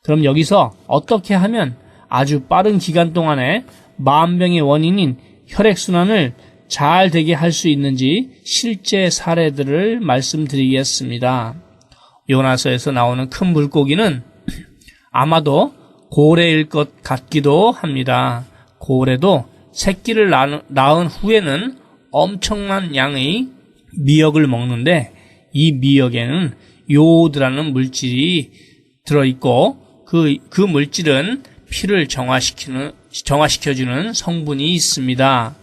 그럼 여기서 어떻게 하면 아주 빠른 기간 동안에 만병의 원인인 혈액순환을 잘 되게 할 수 있는지 실제 사례들을 말씀드리겠습니다. 요나서에서 나오는 큰 물고기는 아마도 고래일 것 같기도 합니다. 고래도 새끼를 낳은 후에는 엄청난 양의 미역을 먹는데, 이 미역에는 요오드라는 물질이 들어있고, 그 물질은 피를 정화시켜주는 성분이 있습니다.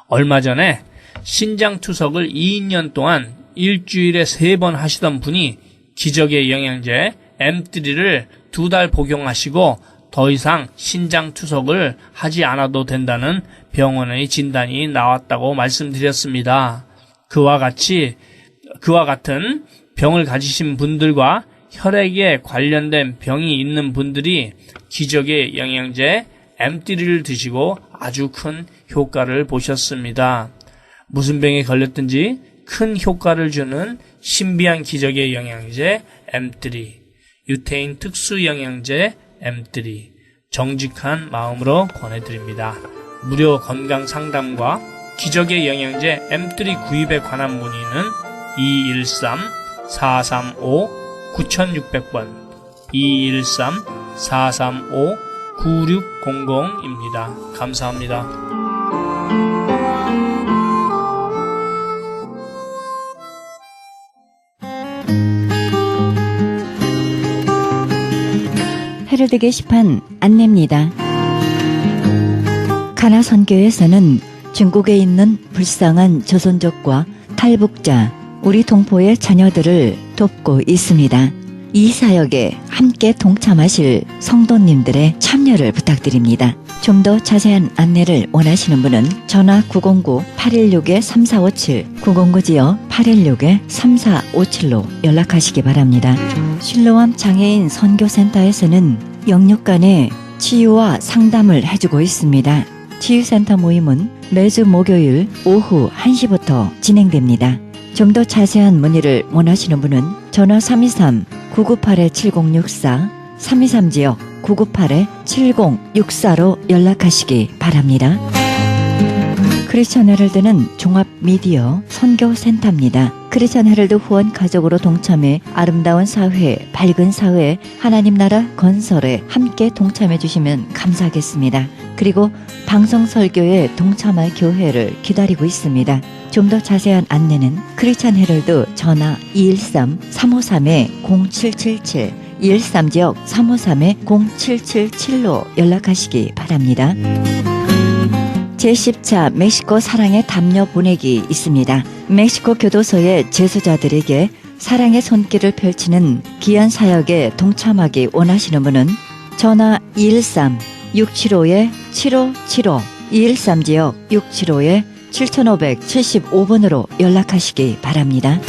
얼마 전에 신장투석을 2년 동안 일주일에 3번 하시던 분이 기적의 영양제 M3를 2달 복용하시고 더 이상 신장투석을 하지 않아도 된다는 병원의 진단이 나왔다고 말씀드렸습니다. 그와 같은 병을 가지신 분들과 혈액에 관련된 병이 있는 분들이 기적의 영양제 M3를 드시고 아주 큰 효과를 보셨습니다. 무슨 병에 걸렸든지 큰 효과를 주는 신비한 기적의 영양제 M3, 유태인 특수 영양제 M3, 정직한 마음으로 권해드립니다. 무료 건강 상담과 기적의 영양제 M3 구입에 관한 문의는 213-435-9600번, 213-435-9600입니다. 감사합니다. 헤럴드 게시판 안내입니다. 가나 선교에서는 중국에 있는 불쌍한 조선족과 탈북자, 우리 동포의 자녀들을 돕고 있습니다. 이 사역에 함께 동참하실 성도님들의 참여를 부탁드립니다. 좀 더 자세한 안내를 원하시는 분은 전화 909-816-3457, 909-816-3457로 연락하시기 바랍니다. 실로암 장애인 선교센터에서는 영육간의 치유와 상담을 해주고 있습니다. 치유센터 모임은 매주 목요일 오후 1시부터 진행됩니다. 좀 더 자세한 문의를 원하시는 분은 전화 323-998-7064, 323지역 998-7064로 연락하시기 바랍니다. 크리스천 헤럴드는 종합 미디어 선교센터입니다. 크리스천 헤럴드 후원 가족으로 동참해 아름다운 사회, 밝은 사회, 하나님 나라 건설에 함께 동참해 주시면 감사하겠습니다. 그리고 방송 설교에 동참할 교회를 기다리고 있습니다. 좀 더 자세한 안내는 크리스천 헤럴드 전화 213-353-0777 213지역 353-0777로 연락하시기 바랍니다. 제10차 멕시코 사랑의 담요 보내기 있습니다. 멕시코 교도소의 재수자들에게 사랑의 손길을 펼치는 귀한 사역에 동참하기 원하시는 분은 전화 213-675-7575 213지역 675-7575번으로 연락하시기 바랍니다.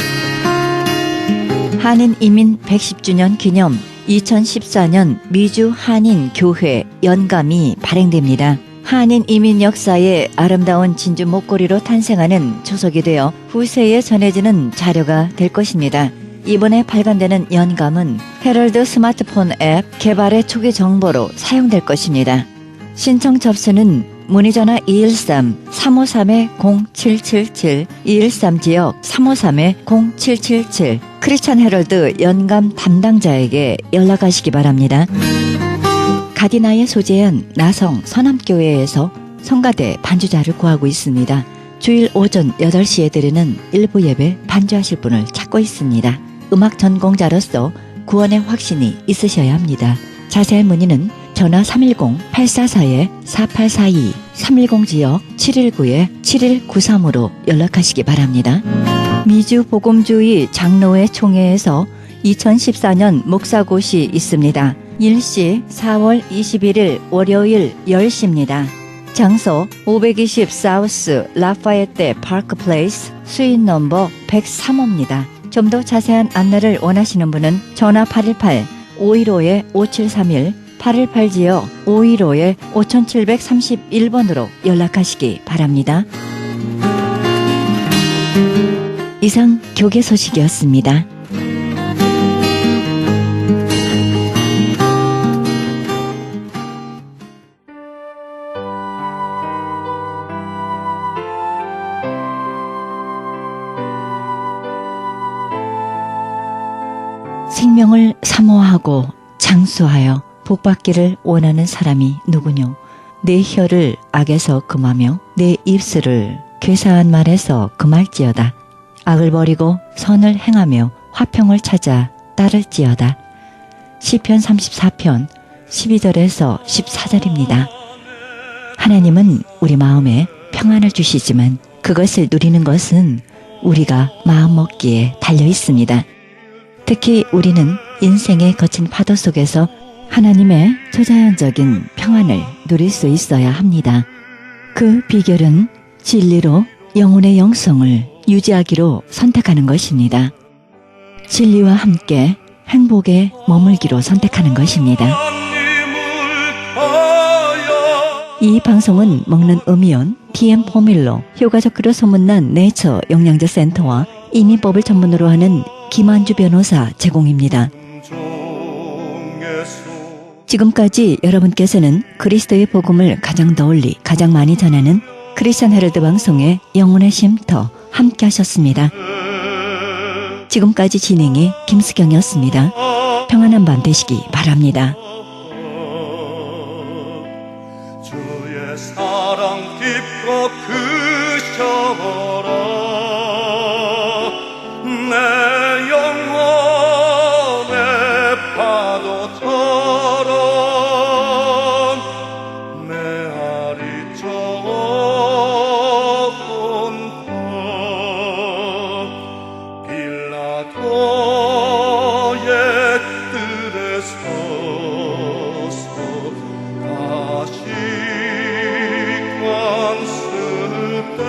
한인 이민 110주년 기념 2014년 미주 한인 교회 연감이 발행됩니다. 한인 이민 역사의 아름다운 진주 목걸이로 탄생하는 초석이 되어 후세에 전해지는 자료가 될 것입니다. 이번에 발간되는 연감은 헤럴드 스마트폰 앱 개발의 초기 정보로 사용될 것입니다. 신청 접수는 문의전화 213-353-0777 213지역 353-0777 크리스천 헤럴드 연감 담당자에게 연락하시기 바랍니다. 가디나에 소재한 나성 서남교회에서 성가대 반주자를 구하고 있습니다. 주일 오전 8시에 드리는 일부 예배 반주하실 분을 찾고 있습니다. 음악 전공자로서 구원의 확신이 있으셔야 합니다. 자세한 문의는 전화 310-844-4842 310지역 719-7193으로 연락하시기 바랍니다. 미주 복음주의 장로회 총회에서 2014년 목사곳이 있습니다. 일시 4월 21일 월요일 10시입니다. 장소 520 사우스 라파에테 파크 플레이스 수인 넘버 103호입니다. 좀 더 자세한 안내를 원하시는 분은 전화 818-515-5731 818지역 515-5731번으로 연락하시기 바랍니다. 이상 교계 소식이었습니다. 생명을 사모하고 장수하여 복받기를 원하는 사람이 누구뇨? 내 혀를 악에서 금하며 내 입술을 괴사한 말에서 금할지어다. 악을 버리고 선을 행하며 화평을 찾아 따를지어다. 시편 34편 12절에서 14절입니다. 하나님은 우리 마음에 평안을 주시지만 그것을 누리는 것은 우리가 마음먹기에 달려 있습니다. 특히 우리는 인생의 거친 파도 속에서 하나님의 초자연적인 평안을 누릴 수 있어야 합니다. 그 비결은 진리로 영혼의 영성을 유지하기로 선택하는 것입니다. 진리와 함께 행복에 머물기로 선택하는 것입니다. 이 방송은 먹는 음이온 DM 포밀로 효과적으로 소문난 네이처 영양제 센터와 이민법을 전문으로 하는 김한주 변호사 제공입니다. 지금까지 여러분께서는 그리스도의 복음을 가장 널리 가장 많이 전하는 크리스천 헤럴드 방송의 영혼의 쉼터 함께 하셨습니다. 지금까지 진행의 김수경이었습니다. 평안한 밤 되시기 바랍니다. 주의 사랑 깊고 크셔라 내 영혼의 파도처럼 메아리 좁은 터 빌라도의 뜰에 서서 다시 관습 때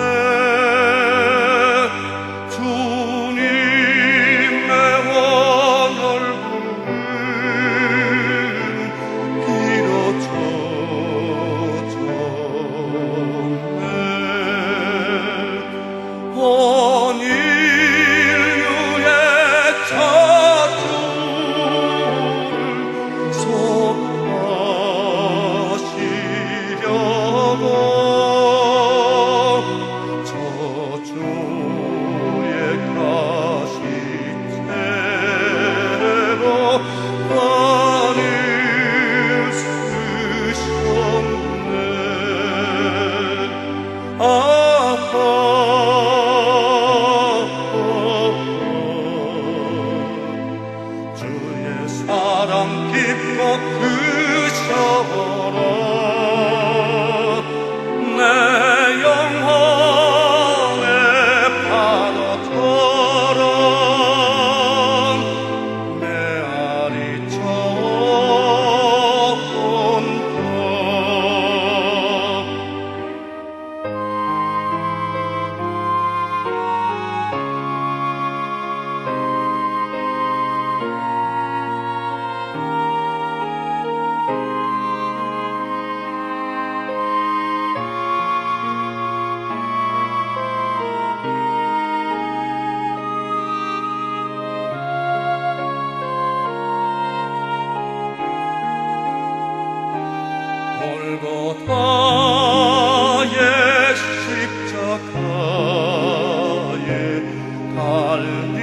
달리신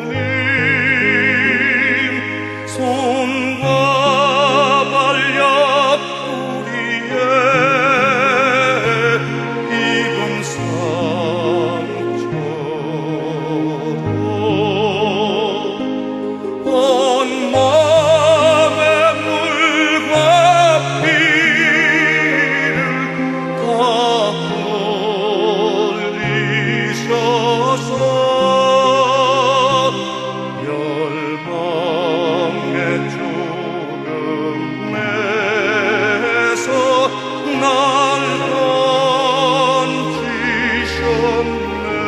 주님 손과 발력 우리의 입은 상처로 온 몸의 물과 피를 다 흘리셔서 열방의 죽음에서 날 건지셨네.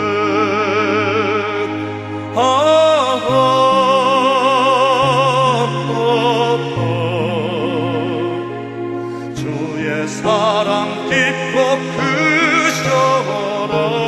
주의 사랑 깊고 크셔라.